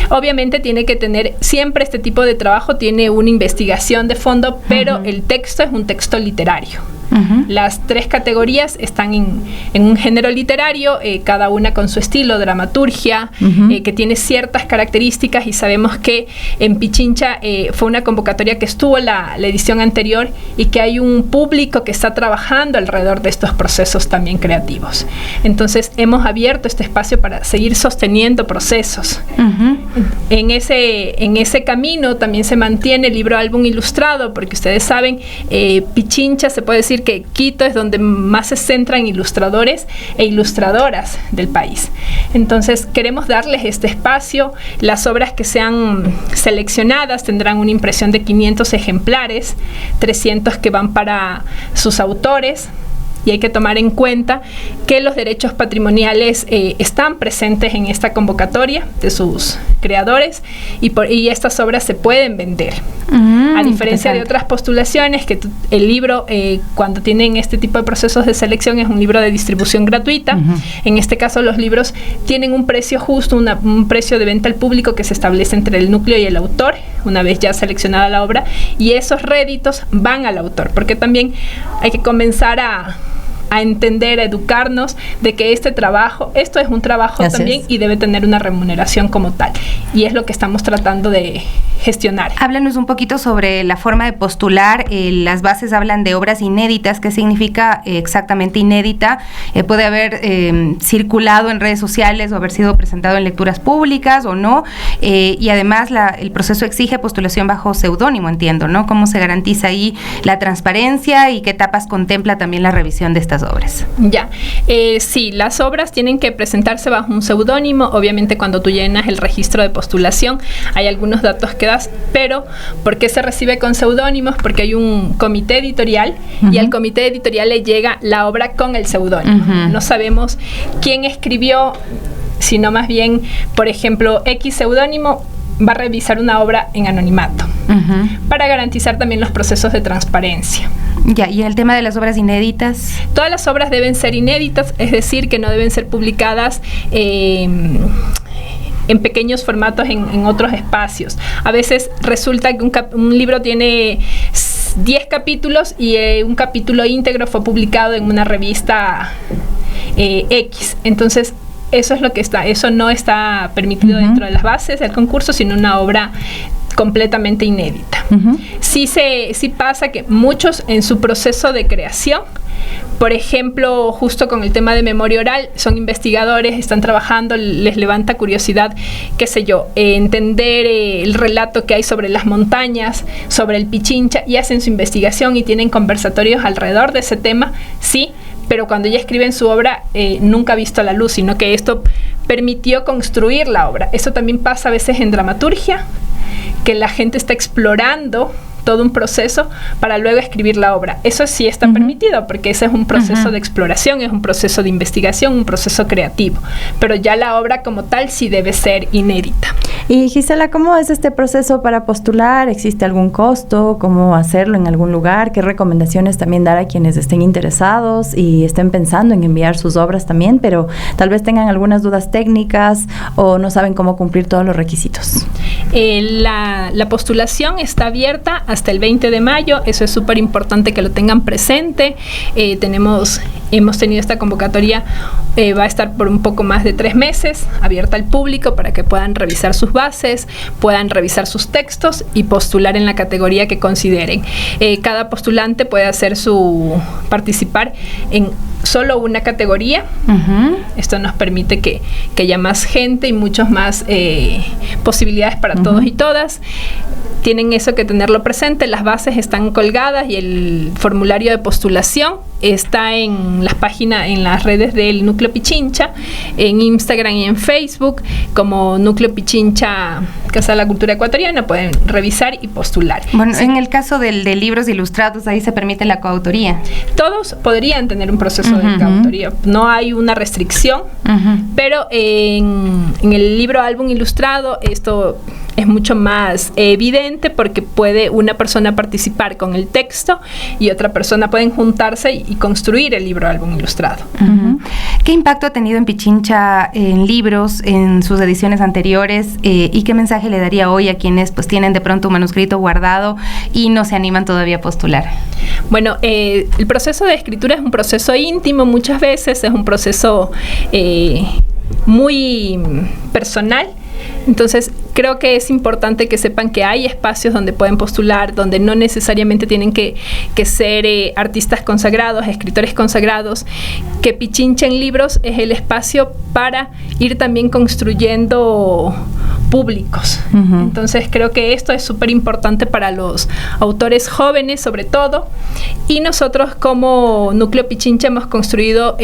Obviamente tiene que tener, siempre este tipo de trabajo tiene una investigación de fondo, pero el texto es un texto literario. Las 3 categorías están en un género literario, cada una con su estilo, dramaturgia, que tiene ciertas características, y sabemos que en Pichincha fue una convocatoria que estuvo la edición anterior, y que hay un público que está trabajando alrededor de estos procesos también creativos. Entonces hemos abierto este espacio para seguir sosteniendo procesos. En ese camino también se mantiene el libro álbum ilustrado, porque ustedes saben, Pichincha se puede decir decir que Quito es donde más se centran ilustradores e ilustradoras del país. Entonces queremos darles este espacio. Las obras que sean seleccionadas tendrán una impresión de 500 ejemplares, 300 que van para sus autores. Y hay que tomar en cuenta que los derechos patrimoniales están presentes en esta convocatoria de sus creadores y estas obras se pueden vender. A diferencia de otras postulaciones, que el libro, cuando tienen este tipo de procesos de selección, es un libro de distribución gratuita. En este caso, los libros tienen un precio justo, un precio de venta al público que se establece entre el núcleo y el autor, una vez ya seleccionada la obra, y esos réditos van al autor, porque también hay que comenzar a entender, a educarnos de que esto es un trabajo también y debe tener una remuneración como tal. Y es lo que estamos tratando de gestionar. Háblanos un poquito sobre la forma de postular. Las bases hablan de obras inéditas. ¿Qué significa exactamente inédita? Puede haber circulado en redes sociales o haber sido presentado en lecturas públicas o no. Y además el proceso exige postulación bajo seudónimo, entiendo, ¿no? ¿Cómo se garantiza ahí la transparencia y qué etapas contempla también la revisión de estas obras? Sí, las obras tienen que presentarse bajo un seudónimo. Obviamente cuando tú llenas el registro de postulación hay algunos datos que das, pero ¿por qué se recibe con seudónimos? Porque hay un comité editorial y al comité editorial le llega la obra con el seudónimo. No sabemos quién escribió, sino más bien, por ejemplo, X seudónimo va a revisar una obra en anonimato para garantizar también los procesos de transparencia. ¿Y el tema de las obras inéditas? Todas las obras deben ser inéditas, es decir, que no deben ser publicadas en pequeños formatos en otros espacios. A veces resulta que un libro tiene 10 capítulos y un capítulo íntegro fue publicado en una revista X. Entonces, eso no está permitido dentro de las bases del concurso, sino una obra completamente inédita. Sí pasa que muchos en su proceso de creación, por ejemplo, justo con el tema de memoria oral, son investigadores, están trabajando, les levanta curiosidad, qué sé yo, entender el relato que hay sobre las montañas, sobre el Pichincha, y hacen su investigación y tienen conversatorios alrededor de ese tema, sí, pero cuando ya escriben su obra nunca ha visto la luz, sino que esto permitió construir la obra. Eso también pasa a veces en dramaturgia, que la gente está explorando todo un proceso para luego escribir la obra. Eso sí está permitido, porque ese es un proceso de exploración, es un proceso de investigación, un proceso creativo, pero ya la obra como tal sí debe ser inédita. Y Gisela, ¿cómo es este proceso para postular? ¿Existe algún costo? ¿Cómo hacerlo en algún lugar? ¿Qué recomendaciones también dar a quienes estén interesados y estén pensando en enviar sus obras también, pero tal vez tengan algunas dudas técnicas o no saben cómo cumplir todos los requisitos? La postulación está abierta hasta el 20 de mayo, eso es súper importante que lo tengan presente. Hemos tenido esta convocatoria, va a estar por un poco más de 3 meses, abierta al público para que puedan revisar sus bases, puedan revisar sus textos y postular en la categoría que consideren. Cada postulante puede participar en solo una categoría. Esto nos permite que haya más gente y muchos más posibilidades para todos y todas. Tienen eso que tenerlo presente. Las bases están colgadas y el formulario de postulación está en las páginas, en las redes del Núcleo Pichincha, en Instagram y en Facebook, como Núcleo Pichincha Casa de la Cultura Ecuatoriana. Pueden revisar y postular. Bueno, en el caso de libros ilustrados, ahí se permite la coautoría. Todos podrían tener un proceso de coautoría. No hay una restricción, pero en el libro álbum ilustrado esto es mucho más evidente, porque puede una persona participar con el texto y otra persona pueden juntarse y construir el libro álbum ilustrado. ¿Qué impacto ha tenido en Pichincha en libros, en sus ediciones anteriores, y qué mensaje le daría hoy a quienes pues tienen de pronto un manuscrito guardado y no se animan todavía a postular? Bueno, el proceso de escritura es un proceso íntimo, muchas veces es un proceso muy personal. Entonces, creo que es importante que sepan que hay espacios donde pueden postular, donde no necesariamente tienen que ser artistas consagrados, escritores consagrados, que Pichincha en Libros es el espacio para ir también construyendo públicos. Entonces creo que esto es súper importante para los autores jóvenes sobre todo, y nosotros como Núcleo Pichincha hemos construido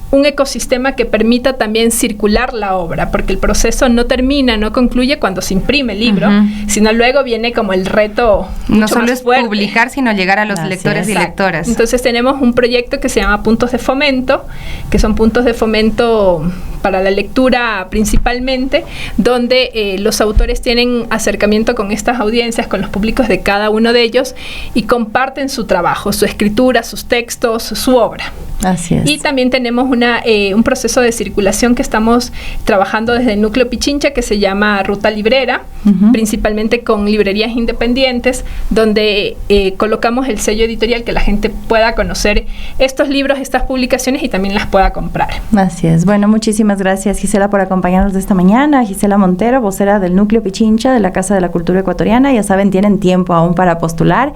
un ecosistema que permita también circular la obra, porque el proceso no termina, no concluye cuando se imprime el libro, sino luego viene como el reto mucho no solo más es fuerte. Publicar, sino llegar a los lectores y lectoras. Entonces tenemos un proyecto que se llama Puntos de Fomento, que son puntos de fomento para la lectura principalmente, donde los autores tienen acercamiento con estas audiencias, con los públicos de cada uno de ellos, y comparten su trabajo, su escritura, sus textos, su obra. Así es. Y también tenemos un proceso de circulación que estamos trabajando desde el Núcleo Pichincha, que se llama Ruta Librera, principalmente con librerías independientes, donde colocamos el sello editorial, que la gente pueda conocer estos libros, estas publicaciones, y también las pueda comprar. Así es. Bueno, muchísimas gracias, Gisela, por acompañarnos de esta mañana. Gisela Montero, vocera del Núcleo Pichincha de la Casa de la Cultura Ecuatoriana. Ya saben, tienen tiempo aún para postular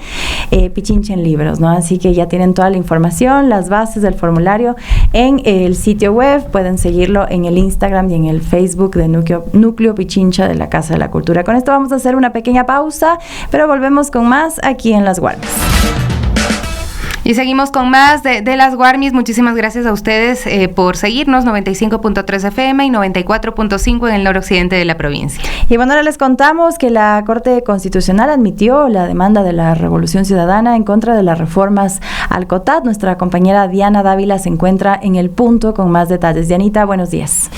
Pichincha en libros, ¿no? Así que ya tienen toda la información, las bases del formulario en el sitio web. Pueden seguirlo en el Instagram y en el Facebook de Núcleo Pichincha de la Casa de la Cultura. Con esto vamos a hacer una pequeña pausa, pero volvemos con más aquí en Las Guarmis. Y seguimos con más de Las Guarmis. Muchísimas gracias a ustedes por seguirnos, 95.3 FM y 94.5 en el noroccidente de la provincia. Y bueno, ahora les contamos que la Corte Constitucional admitió la demanda de la Revolución Ciudadana en contra de las reformas al COTAD. Nuestra compañera Diana Dávila se encuentra en el punto con más detalles. Dianita, buenos días.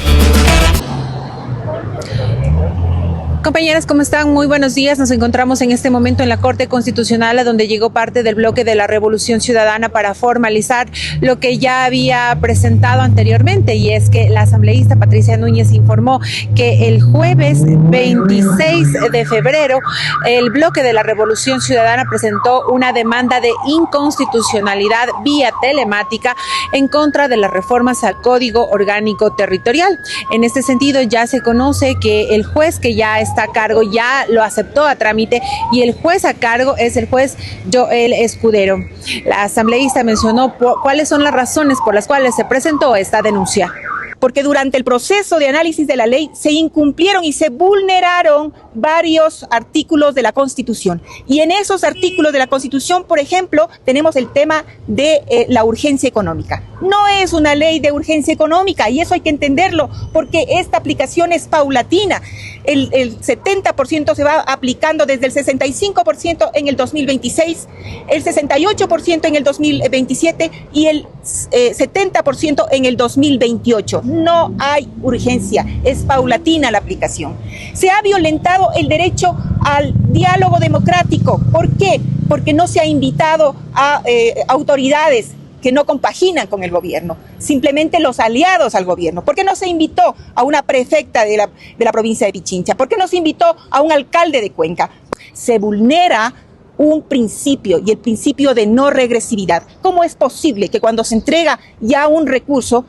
Compañeras, ¿cómo están? Muy buenos días. Nos encontramos en este momento en la Corte Constitucional, a donde llegó parte del bloque de la Revolución Ciudadana para formalizar lo que ya había presentado anteriormente, y es que la asambleísta Patricia Núñez informó que el jueves 26 de febrero el bloque de la Revolución Ciudadana presentó una demanda de inconstitucionalidad vía telemática en contra de las reformas al Código Orgánico Territorial. En este sentido, ya se conoce que el juez que ya está a cargo ya lo aceptó a trámite, y el juez a cargo es el juez Joel Escudero. La asambleísta mencionó cuáles son las razones por las cuales se presentó esta denuncia. Porque durante el proceso de análisis de la ley se incumplieron y se vulneraron varios artículos de la Constitución. Y en esos artículos de la Constitución, por ejemplo, tenemos el tema de la urgencia económica. No es una ley de urgencia económica, y eso hay que entenderlo, porque esta aplicación es paulatina. El 70% se va aplicando desde el 65% en el 2026, el 68% en el 2027 y el 70% en el 2028. No hay urgencia, es paulatina la aplicación. Se ha violentado el derecho al diálogo democrático. ¿Por qué? Porque no se ha invitado a autoridades que no compaginan con el gobierno, simplemente los aliados al gobierno. ¿Por qué no se invitó a una prefecta de la provincia de Pichincha? ¿Por qué no se invitó a un alcalde de Cuenca? Se vulnera un principio, y el principio de no regresividad. ¿Cómo es posible que cuando se entrega ya un recurso,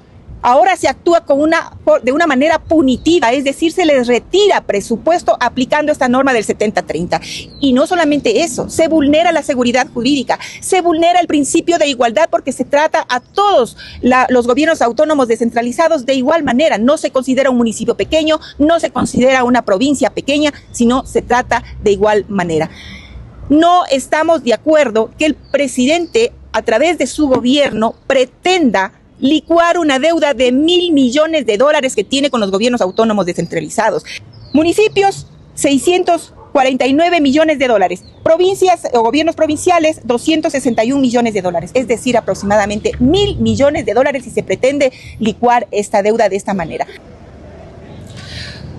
ahora se actúa de una manera punitiva? Es decir, se les retira presupuesto aplicando esta norma del 70-30. Y no solamente eso, se vulnera la seguridad jurídica, se vulnera el principio de igualdad, porque se trata a todos los gobiernos autónomos descentralizados de igual manera. No se considera un municipio pequeño, no se considera una provincia pequeña, sino se trata de igual manera. No estamos de acuerdo que el presidente, a través de su gobierno, pretenda licuar una deuda de $1.000 millones que tiene con los gobiernos autónomos descentralizados. Municipios, 649 millones de dólares. Provincias o gobiernos provinciales, 261 millones de dólares. Es decir, aproximadamente $1.000 millones si se pretende licuar esta deuda de esta manera.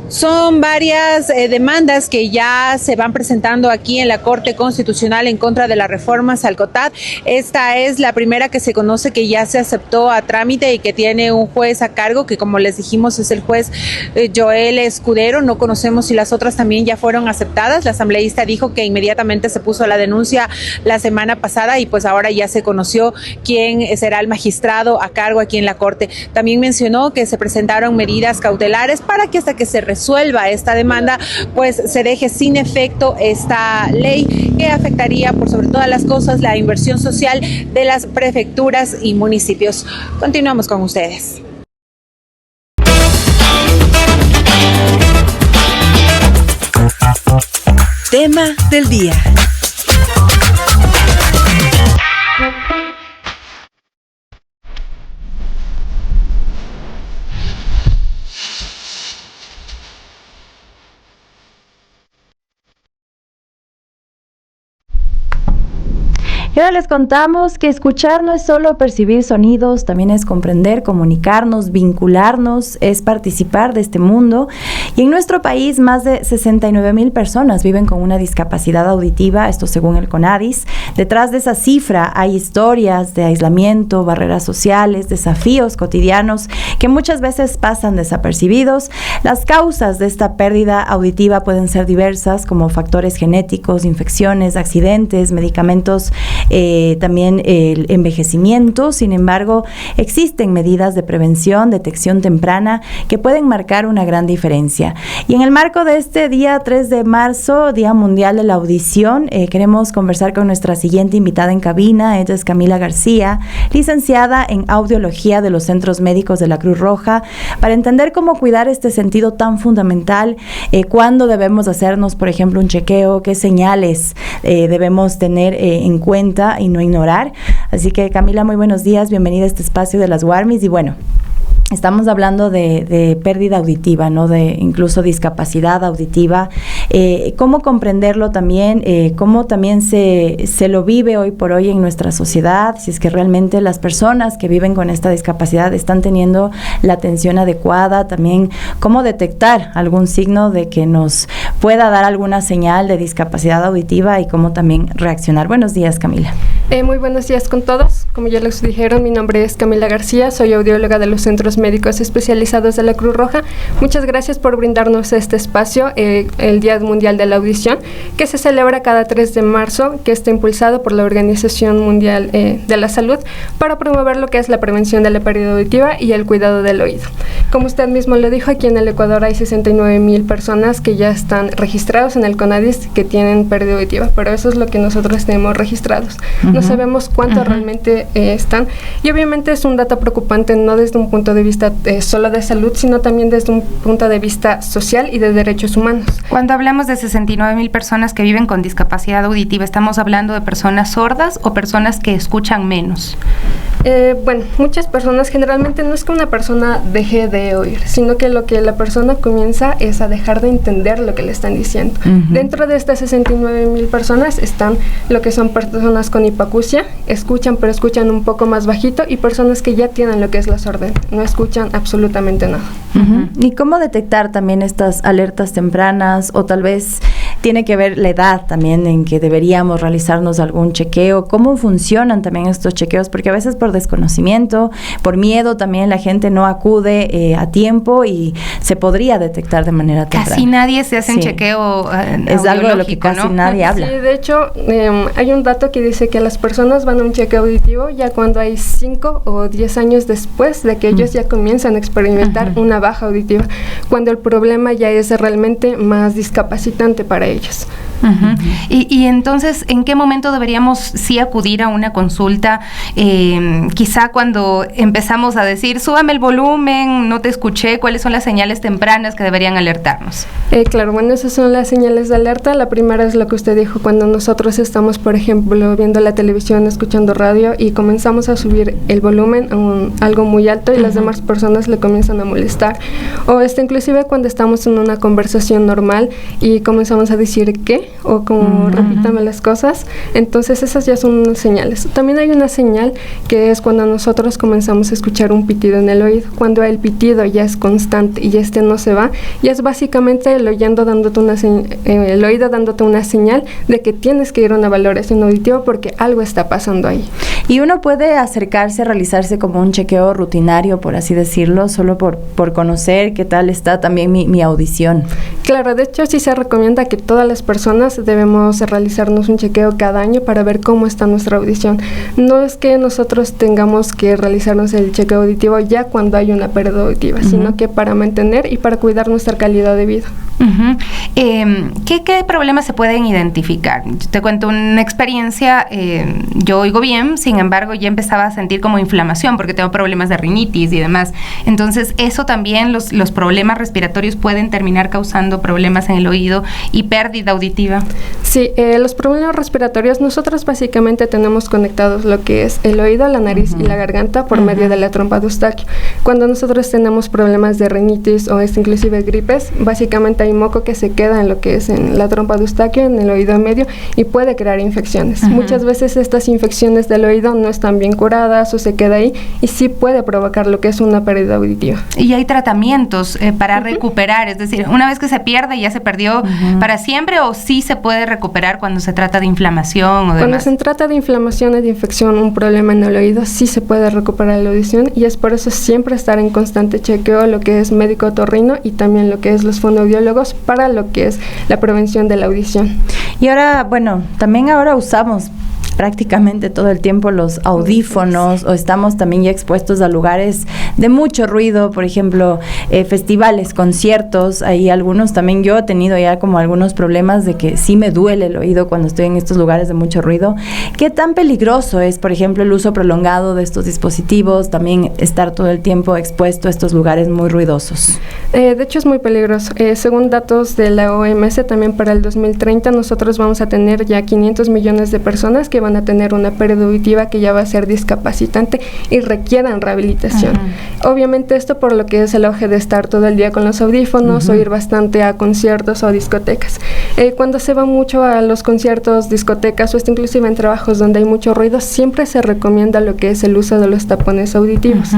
Son varias demandas que ya se van presentando aquí en la Corte Constitucional en contra de las reformas al COTAD. Esta es la primera que se conoce que ya se aceptó a trámite y que tiene un juez a cargo, que como les dijimos es el juez Joel Escudero. No conocemos si las otras también ya fueron aceptadas. La asambleísta dijo que inmediatamente se puso la denuncia la semana pasada, y pues ahora ya se conoció quién será el magistrado a cargo aquí en la Corte. También mencionó que se presentaron medidas cautelares para que hasta que se resuelva esta demanda, pues se deje sin efecto esta ley que afectaría por sobre todas las cosas la inversión social de las prefecturas y municipios. Continuamos con ustedes. Tema del día. Y ahora les contamos que escuchar no es solo percibir sonidos, también es comprender, comunicarnos, vincularnos, es participar de este mundo. Y en nuestro país más de 69,000 personas viven con una discapacidad auditiva, esto según el CONADIS. Detrás de esa cifra hay historias de aislamiento, barreras sociales, desafíos cotidianos que muchas veces pasan desapercibidos. Las causas de esta pérdida auditiva pueden ser diversas, como factores genéticos, infecciones, accidentes, medicamentos, también el envejecimiento. Sin embargo, existen medidas de prevención, detección temprana que pueden marcar una gran diferencia. Y en el marco de este día 3 de marzo, Día Mundial de la Audición, queremos conversar con nuestra siguiente invitada en cabina. Ella es Camila García, licenciada en Audiología de los Centros Médicos de la Cruz Roja, para entender cómo cuidar este sentido tan fundamental, cuándo debemos hacernos, por ejemplo, un chequeo, qué señales debemos tener en cuenta y no ignorar. Así que, Camila, muy buenos días, bienvenida a este espacio de las Warmis. Y bueno, estamos hablando de pérdida auditiva, ¿no? De incluso discapacidad auditiva. ¿Cómo comprenderlo también? ¿Cómo también se lo vive hoy por hoy en nuestra sociedad? Si es que realmente las personas que viven con esta discapacidad están teniendo la atención adecuada. También, ¿cómo detectar algún signo de que nos pueda dar alguna señal de discapacidad auditiva y cómo también reaccionar? Buenos días, Camila. Muy buenos días con todos. Como ya les dijeron, mi nombre es Camila García, soy audióloga de los Centros Médicos Especializados de la Cruz Roja. Muchas gracias por brindarnos este espacio, el Día Mundial de la Audición, que se celebra cada 3 de marzo, que está impulsado por la Organización Mundial de la Salud para promover lo que es la prevención de la pérdida auditiva y el cuidado del oído. Como usted mismo lo dijo, aquí en el Ecuador hay 69,000 personas que ya están registrados en el CONADIS que tienen pérdida auditiva, pero eso es lo que nosotros tenemos registrados. No sabemos cuántos realmente están, y obviamente es un dato preocupante, no desde un punto de vista solo de salud, sino también desde un punto de vista social y de derechos humanos. Cuando hablamos de 69,000 personas que viven con discapacidad auditiva, ¿estamos hablando de personas sordas o personas que escuchan menos? Bueno, muchas personas, generalmente no es que una persona deje de oír, sino que lo que la persona comienza es a dejar de entender lo que le están diciendo. Dentro de estas 69,000 personas están lo que son personas con hipacusia, escuchan pero escuchan un poco más bajito, y personas que ya tienen lo que es la sordera, no escuchan absolutamente nada. ¿Y cómo detectar también estas alertas tempranas? O tal vez tiene que ver la edad también en que deberíamos realizarnos algún chequeo. ¿Cómo funcionan también estos chequeos? Porque a veces por desconocimiento, por miedo también la gente no acude a tiempo y se podría detectar de manera temprana. Casi nadie se hace un chequeo es algo de lo que casi nadie habla. Sí, de hecho, hay un dato que dice que las personas van a un chequeo auditivo ya cuando hay 5 o 10 años después de que ellos ya comienzan a experimentar una baja auditiva, cuando el problema ya es realmente más discapacitante para ellos. Y entonces, ¿en qué momento deberíamos sí acudir a una consulta? Quizá cuando empezamos a decir, súbame el volumen, no te escuché, ¿cuáles son las señales tempranas que deberían alertarnos? Claro, bueno, esas son las señales de alerta. La primera es lo que usted dijo, cuando nosotros estamos, por ejemplo, viendo la televisión, escuchando radio y comenzamos a subir el volumen a algo muy alto y las demás personas le comienzan a molestar. O inclusive cuando estamos en una conversación normal y comenzamos a decir ¿qué? O como repítame las cosas. Entonces esas ya son unas señales. También hay una señal que es cuando nosotros comenzamos a escuchar un pitido en el oído. Cuando el pitido ya es constante y no se va, ya es básicamente el oído dándote una señal de que tienes que ir a una valoración auditiva porque algo está pasando ahí. Y uno puede acercarse a realizarse como un chequeo rutinario, por así decirlo, solo por conocer qué tal está también mi audición. Claro, de hecho sí se recomienda que todas las personas debemos realizarnos un chequeo cada año para ver cómo está nuestra audición. No es que nosotros tengamos que realizarnos el chequeo auditivo ya cuando hay una pérdida auditiva, sino que para mantener y para cuidar nuestra calidad de vida. ¿Qué problemas se pueden identificar? Te cuento una experiencia. Yo oigo bien, sin embargo ya empezaba a sentir como inflamación porque tengo problemas de rinitis y demás. Entonces eso también, los problemas respiratorios pueden terminar causando problemas en el oído y pérdida auditiva auditiva? Sí, los problemas respiratorios, nosotros básicamente tenemos conectados lo que es el oído, la nariz y la garganta por medio de la trompa de Eustaquio. Cuando nosotros tenemos problemas de rinitis o inclusive gripes, básicamente hay moco que se queda en lo que es en la trompa de Eustaquio, en el oído medio, y puede crear infecciones. Muchas veces estas infecciones del oído no están bien curadas o se queda ahí y sí puede provocar lo que es una pérdida auditiva. Y hay tratamientos para recuperar, es decir, una vez que se pierde ya se perdió para siempre, o sí se puede recuperar cuando se trata de inflamación o demás. Cuando se trata de inflamación y de infección, un problema en el oído, sí se puede recuperar la audición, y es por eso siempre estar en constante chequeo lo que es médico otorrino y también lo que es los fonoaudiólogos para lo que es la prevención de la audición. Y ahora, bueno, también ahora usamos prácticamente todo el tiempo los audífonos, o estamos también ya expuestos a lugares de mucho ruido, por ejemplo, festivales, conciertos, hay algunos también. Yo he tenido ya como algunos problemas de que sí me duele el oído cuando estoy en estos lugares de mucho ruido. ¿Qué tan peligroso es, por ejemplo, el uso prolongado de estos dispositivos, también estar todo el tiempo expuesto a estos lugares muy ruidosos? De hecho es muy peligroso. Según datos de la OMS, también para el 2030 nosotros vamos a tener ya 500 millones de personas que van a tener una pérdida auditiva que ya va a ser discapacitante y requieran rehabilitación. Obviamente esto por lo que es el auge de estar todo el día con los audífonos o ir bastante a conciertos o discotecas. Cuando se va mucho a los conciertos, discotecas o inclusive en trabajos donde hay mucho ruido, siempre se recomienda lo que es el uso de los tapones auditivos.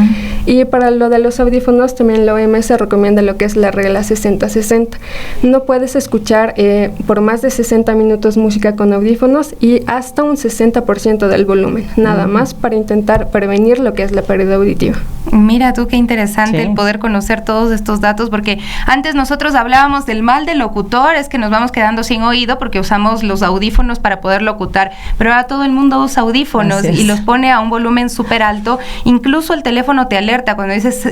Y para lo de los audífonos también la OMS recomienda lo que es la regla 60-60. No puedes escuchar por más de 60 minutos música con audífonos y hasta un 60% del volumen, nada más, para intentar prevenir lo que es la pérdida auditiva. Mira tú qué interesante el poder conocer todos estos datos, porque antes nosotros hablábamos del mal del locutor, es que nos vamos quedando sin oído porque usamos los audífonos para poder locutar, pero ahora todo el mundo usa audífonos y los pone a un volumen súper alto. Incluso el teléfono te alerta cuando dices,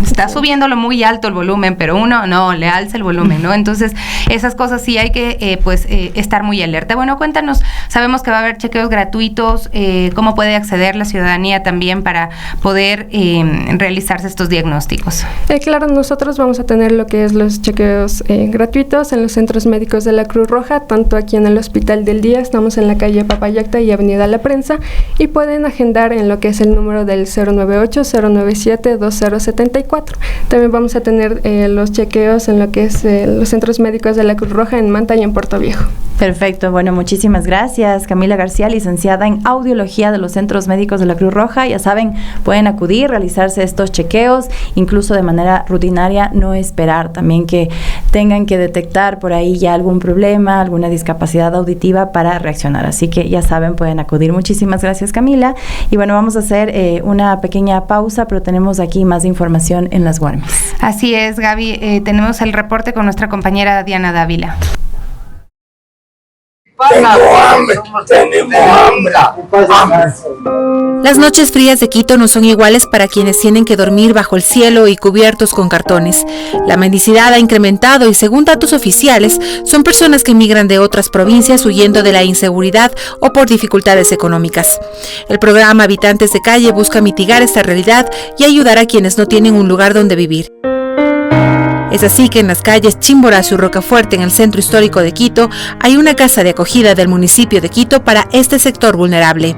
está subiéndolo muy alto el volumen, pero uno no, le alza el volumen, ¿no? Entonces esas cosas sí hay que estar muy alerta. Bueno, cuéntanos, sabemos que va a haber chequeos gratuitos, ¿cómo puede acceder la ciudadanía también para poder realizarse estos diagnósticos? Claro, nosotros vamos a tener lo que es los chequeos gratuitos en los centros médicos de la Cruz Roja, tanto aquí en el Hospital del Día, estamos en la calle Papayacta y Avenida La Prensa, y pueden agendar en lo que es el número del 098-097-2074. También vamos a tener los chequeos en lo que es los centros médicos de la Cruz Roja en Manta y en Puerto Viejo. Perfecto, bueno, muchísimas gracias. Camila García, licenciada en Audiología de los Centros Médicos de la Cruz Roja. Ya saben, pueden acudir, realizarse estos chequeos, incluso de manera rutinaria, no esperar también que tengan que detectar por ahí ya algún problema, alguna discapacidad auditiva para reaccionar. Así que ya saben, pueden acudir. Muchísimas gracias, Camila. Y bueno, vamos a hacer una pequeña pausa, pero tenemos aquí más información en las Guarmis. Así es, Gaby. Tenemos el reporte con nuestra compañera Diana Dávila. Las noches frías de Quito no son iguales para quienes tienen que dormir bajo el cielo y cubiertos con cartones. La mendicidad ha incrementado y, según datos oficiales, son personas que migran de otras provincias huyendo de la inseguridad o por dificultades económicas. El programa Habitantes de Calle busca mitigar esta realidad y ayudar a quienes no tienen un lugar donde vivir. Es así que en las calles Chimborazo y Rocafuerte, en el centro histórico de Quito, hay una casa de acogida del municipio de Quito para este sector vulnerable.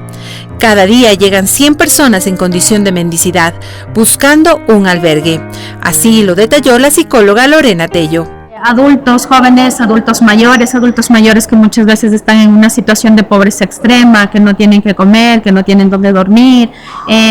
Cada día llegan 100 personas en condición de mendicidad, buscando un albergue. Así lo detalló la psicóloga Lorena Tello. Adultos jóvenes, adultos mayores que muchas veces están en una situación de pobreza extrema, que no tienen que comer, que no tienen dónde dormir,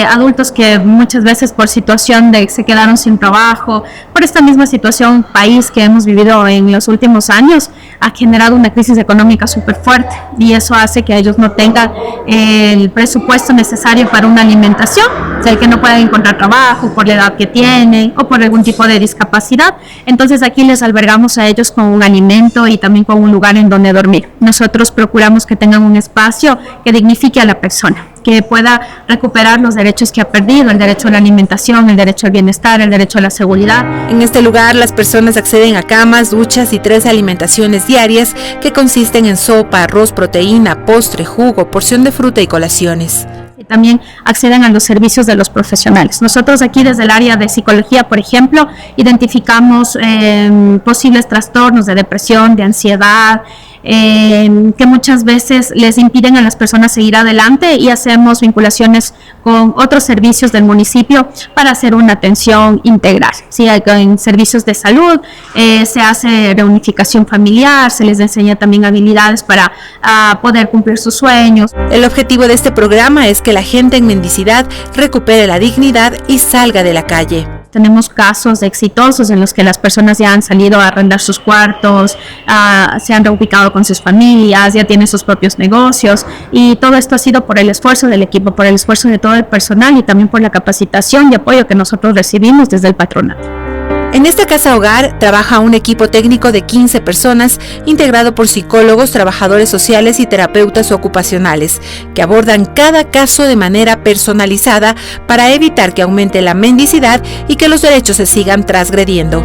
adultos que muchas veces por situación de se quedaron sin trabajo, por esta misma situación país que hemos vivido en los últimos años, ha generado una crisis económica súper fuerte, y eso hace que ellos no tengan el presupuesto necesario para una alimentación, o sea, el que no pueden encontrar trabajo por la edad que tienen o por algún tipo de discapacidad. Entonces aquí les albergamos a ellos con un alimento y también con un lugar en donde dormir. Nosotros procuramos que tengan un espacio que dignifique a la persona, que pueda recuperar los derechos que ha perdido, el derecho a la alimentación, el derecho al bienestar, el derecho a la seguridad. En este lugar las personas acceden a camas, duchas y 3 alimentaciones diarias que consisten en sopa, arroz, proteína, postre, jugo, porción de fruta y colaciones. Y también acceden a los servicios de los profesionales. Nosotros aquí desde el área de psicología, por ejemplo, identificamos posibles trastornos de depresión, de ansiedad, que muchas veces les impiden a las personas seguir adelante, y hacemos vinculaciones con otros servicios del municipio para hacer una atención integral. ¿Sí? En servicios de salud se hace reunificación familiar, se les enseña también habilidades para poder cumplir sus sueños. El objetivo de este programa es que la gente en mendicidad recupere la dignidad y salga de la calle. Tenemos casos exitosos en los que las personas ya han salido a arrendar sus cuartos, se han reubicado con sus familias, ya tienen sus propios negocios, y todo esto ha sido por el esfuerzo del equipo, por el esfuerzo de todo el personal y también por la capacitación y apoyo que nosotros recibimos desde el patronato. En esta casa hogar trabaja un equipo técnico de 15 personas integrado por psicólogos, trabajadores sociales y terapeutas ocupacionales que abordan cada caso de manera personalizada para evitar que aumente la mendicidad y que los derechos se sigan transgrediendo.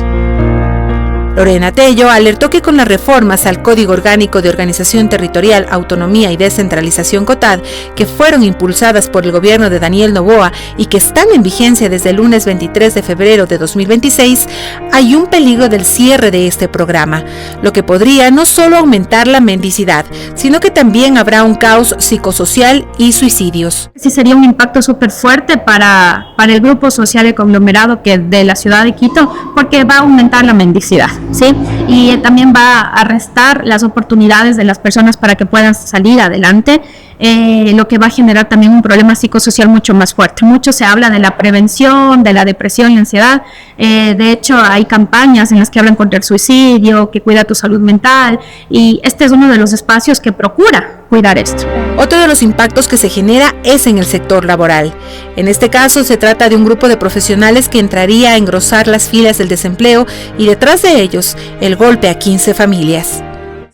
Lorena Tello alertó que con las reformas al Código Orgánico de Organización Territorial, Autonomía y Descentralización COTAD, que fueron impulsadas por el gobierno de Daniel Noboa y que están en vigencia desde el lunes 23 de febrero de 2026, hay un peligro del cierre de este programa, lo que podría no solo aumentar la mendicidad, sino que también habrá un caos psicosocial y suicidios. Sí, sería un impacto súper fuerte para el grupo social y conglomerado de la ciudad de Quito, porque va a aumentar la mendicidad. ¿Sí? Y también va a restar las oportunidades de las personas para que puedan salir adelante, lo que va a generar también un problema psicosocial mucho más fuerte. Mucho se habla de la prevención, de la depresión y ansiedad. De hecho, hay campañas en las que hablan contra el suicidio, que cuida tu salud mental, y este es uno de los espacios que procura cuidar esto. Otro de los impactos que se genera es en el sector laboral. En este caso se trata de un grupo de profesionales que entraría a engrosar las filas del desempleo y detrás de ellos el golpe a 15 familias.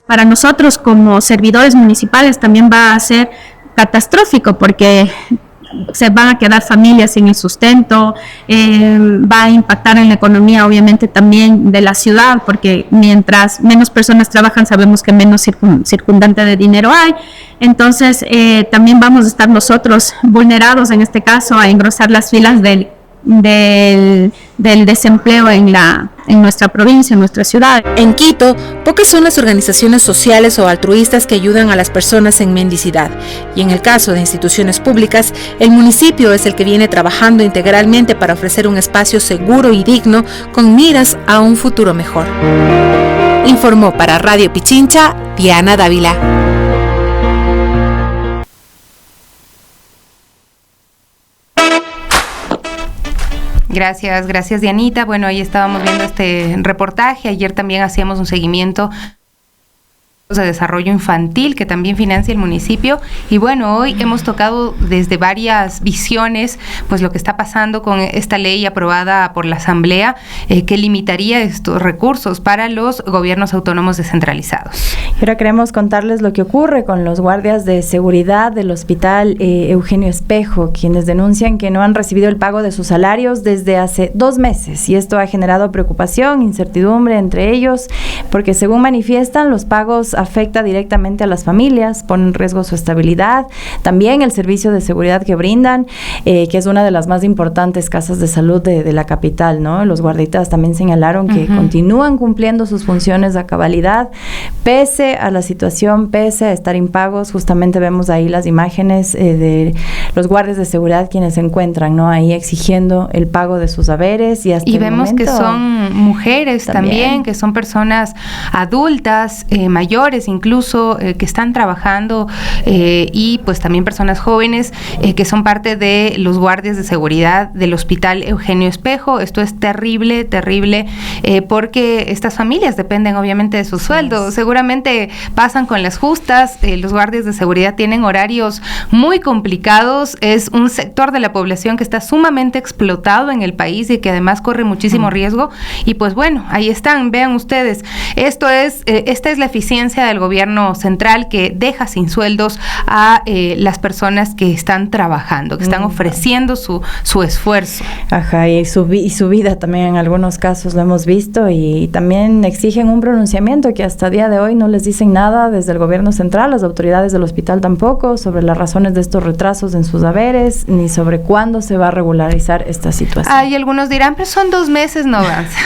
Para nosotros como servidores municipales también va a ser catastrófico, porque se van a quedar familias sin el sustento, va a impactar en la economía obviamente también de la ciudad, porque mientras menos personas trabajan sabemos que menos circundante de dinero hay. Entonces también vamos a estar nosotros vulnerados en este caso a engrosar las filas del desempleo en nuestra provincia, en nuestra ciudad. En Quito, pocas son las organizaciones sociales o altruistas que ayudan a las personas en mendicidad, y en el caso de instituciones públicas, el municipio es el que viene trabajando integralmente para ofrecer un espacio seguro y digno con miras a un futuro mejor. Informó para Radio Pichincha, Diana Dávila. Gracias Dianita. Bueno, ahí estábamos viendo este reportaje. Ayer también hacíamos un seguimiento de desarrollo infantil que también financia el municipio, y bueno, hoy hemos tocado desde varias visiones pues lo que está pasando con esta ley aprobada por la Asamblea que limitaría estos recursos para los gobiernos autónomos descentralizados. Y ahora queremos contarles lo que ocurre con los guardias de seguridad del Hospital Eugenio Espejo, quienes denuncian que no han recibido el pago de sus salarios desde hace 2 meses, y esto ha generado preocupación, incertidumbre entre ellos, porque según manifiestan, los pagos afecta directamente a las familias, pone en riesgo su estabilidad, también el servicio de seguridad que brindan, que es una de las más importantes casas de salud de la capital, ¿no? Los guarditas también señalaron que continúan cumpliendo sus funciones a cabalidad, pese a la situación, pese a estar impagos. Justamente vemos ahí las imágenes de los guardias de seguridad quienes se encuentran, ¿no? Ahí exigiendo el pago de sus haberes, y hasta y vemos que son mujeres también, que son personas adultas, mayores incluso, que están trabajando, y pues también personas jóvenes que son parte de los guardias de seguridad del Hospital Eugenio Espejo. Esto es terrible, porque estas familias dependen obviamente de su sueldo. Seguramente pasan con las justas. Los guardias de seguridad tienen horarios muy complicados. Es un sector de la población que está sumamente explotado en el país y que además corre muchísimo riesgo. Y pues bueno, ahí están, vean ustedes. Esta es la eficiencia del gobierno central, que deja sin sueldos a las personas que están trabajando, que están ofreciendo su esfuerzo. Ajá, y su vida también en algunos casos lo hemos visto, y también exigen un pronunciamiento que hasta día de hoy no les dicen nada desde el gobierno central, las autoridades del hospital tampoco, sobre las razones de estos retrasos en sus haberes, ni sobre cuándo se va a regularizar esta situación. Y algunos dirán, pero son 2 meses, no avanza.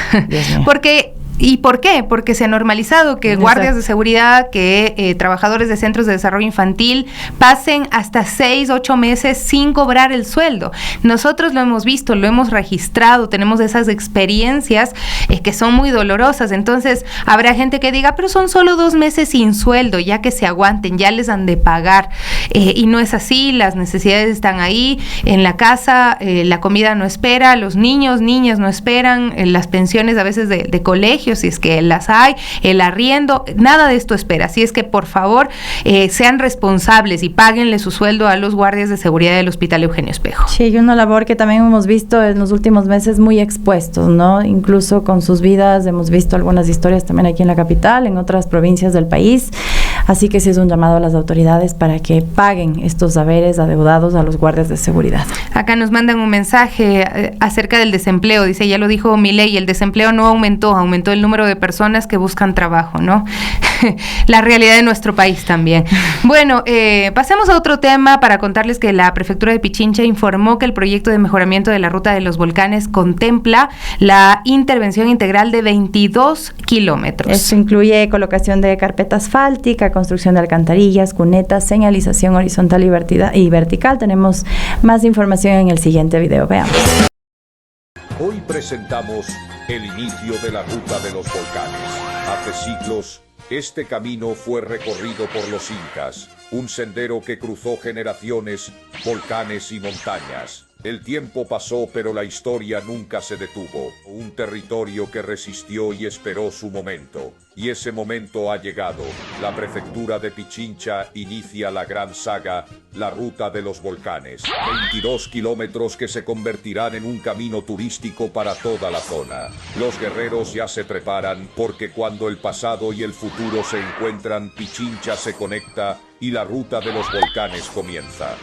Porque ¿Y por qué? Porque se ha normalizado que guardias de seguridad, que trabajadores de centros de desarrollo infantil pasen hasta 6, 8 meses sin cobrar el sueldo. Nosotros lo hemos visto, lo hemos registrado, tenemos esas experiencias que son muy dolorosas. Entonces habrá gente que diga, pero son solo 2 meses sin sueldo, ya que se aguanten, ya les han de pagar. Y no es así, las necesidades están ahí, en la casa, la comida no espera, los niños, niñas no esperan, las pensiones a veces de colegio, si es que las hay, el arriendo, nada de esto espera. Así es que por favor sean responsables y páguenle su sueldo a los guardias de seguridad del Hospital Eugenio Espejo. Sí, y una labor que también hemos visto en los últimos meses muy expuestos, ¿no? Incluso con sus vidas, hemos visto algunas historias también aquí en la capital, en otras provincias del país. Así que sí es un llamado a las autoridades para que paguen estos haberes adeudados a los guardias de seguridad. Acá nos mandan un mensaje acerca del desempleo. Dice, ya lo dijo Milei, el desempleo no aumentó el número de personas que buscan trabajo, ¿no? La realidad de nuestro país también. Bueno, pasemos a otro tema para contarles que la Prefectura de Pichincha informó que el proyecto de mejoramiento de la ruta de los volcanes contempla la intervención integral de 22 kilómetros. Esto incluye colocación de carpeta asfáltica, construcción de alcantarillas, cunetas, señalización horizontal y vertical. Tenemos más información en el siguiente video. Veamos. Hoy presentamos el inicio de la ruta de los volcanes. Hace siglos, este camino fue recorrido por los incas, un sendero que cruzó generaciones, volcanes y montañas. El tiempo pasó, pero la historia nunca se detuvo. Un territorio que resistió y esperó su momento. Y ese momento ha llegado. La Prefectura de Pichincha inicia la gran saga, la Ruta de los Volcanes. 22 kilómetros que se convertirán en un camino turístico para toda la zona. Los guerreros ya se preparan porque cuando el pasado y el futuro se encuentran, Pichincha se conecta y la Ruta de los Volcanes comienza.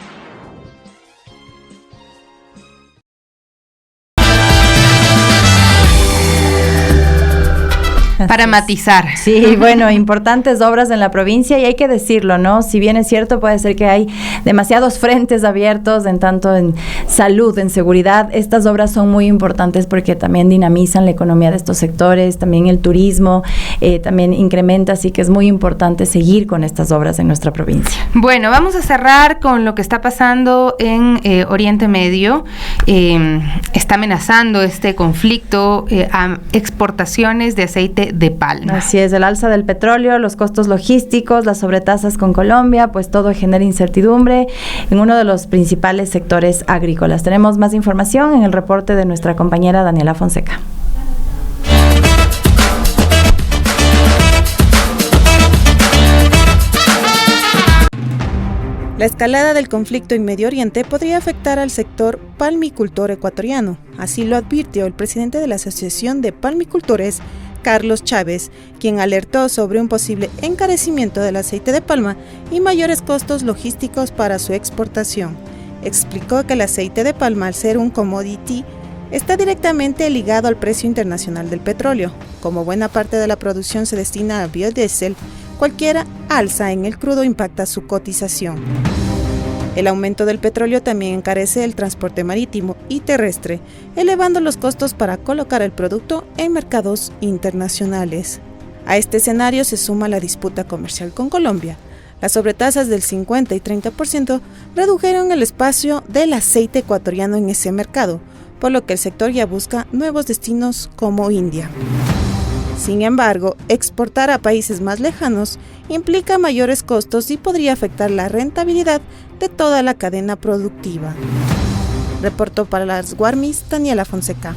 Para matizar. Sí, bueno, importantes obras en la provincia y hay que decirlo, ¿no? Si bien es cierto, puede ser que hay demasiados frentes abiertos en tanto en salud, en seguridad. Estas obras son muy importantes porque también dinamizan la economía de estos sectores, también el turismo, también incrementa, así que es muy importante seguir con estas obras en nuestra provincia. Bueno, vamos a cerrar con lo que está pasando en Oriente Medio. Está amenazando este conflicto a exportaciones de aceite de palma. Así es, el alza del petróleo, los costos logísticos, las sobretasas con Colombia, pues todo genera incertidumbre en uno de los principales sectores agrícolas. Tenemos más información en el reporte de nuestra compañera Daniela Fonseca. La escalada del conflicto en Medio Oriente podría afectar al sector palmicultor ecuatoriano. Así lo advirtió el presidente de la Asociación de Palmicultores, Carlos Chávez, quien alertó sobre un posible encarecimiento del aceite de palma y mayores costos logísticos para su exportación. Explicó que el aceite de palma, al ser un commodity, está directamente ligado al precio internacional del petróleo. Como buena parte de la producción se destina a biodiesel, cualquier alza en el crudo impacta su cotización. El aumento del petróleo también encarece el transporte marítimo y terrestre, elevando los costos para colocar el producto en mercados internacionales. A este escenario se suma la disputa comercial con Colombia. Las sobretasas del 50 y 30% redujeron el espacio del aceite ecuatoriano en ese mercado, por lo que el sector ya busca nuevos destinos como India. Sin embargo, exportar a países más lejanos implica mayores costos y podría afectar la rentabilidad de toda la cadena productiva. Reportó para las Guarmis Daniela Fonseca.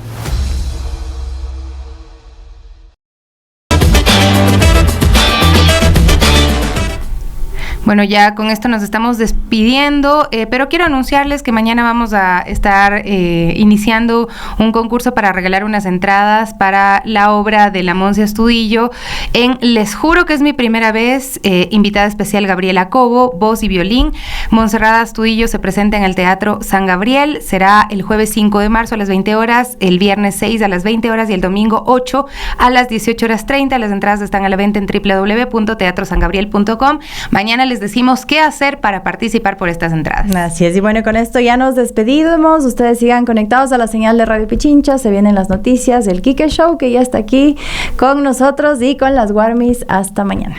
Bueno, ya con esto nos estamos despidiendo, pero quiero anunciarles que mañana vamos a estar iniciando un concurso para regalar unas entradas para la obra de la Monse Astudillo en Les Juro que es mi primera vez, invitada especial Gabriela Cobo, voz y violín. Montserrat Astudillo se presenta en el Teatro San Gabriel, será el jueves 5 de marzo a las 20 horas, el viernes 6 a las 20 horas y el domingo 8 a las 18:30. Las entradas están a la venta en www.teatrosangabriel.com. Mañana les les decimos qué hacer para participar por estas entradas. Así es, y bueno, con esto ya nos despedimos. Ustedes sigan conectados a la señal de Radio Pichincha. Se vienen las noticias del Quique Show, que ya está aquí con nosotros, y con las Warmis. Hasta mañana.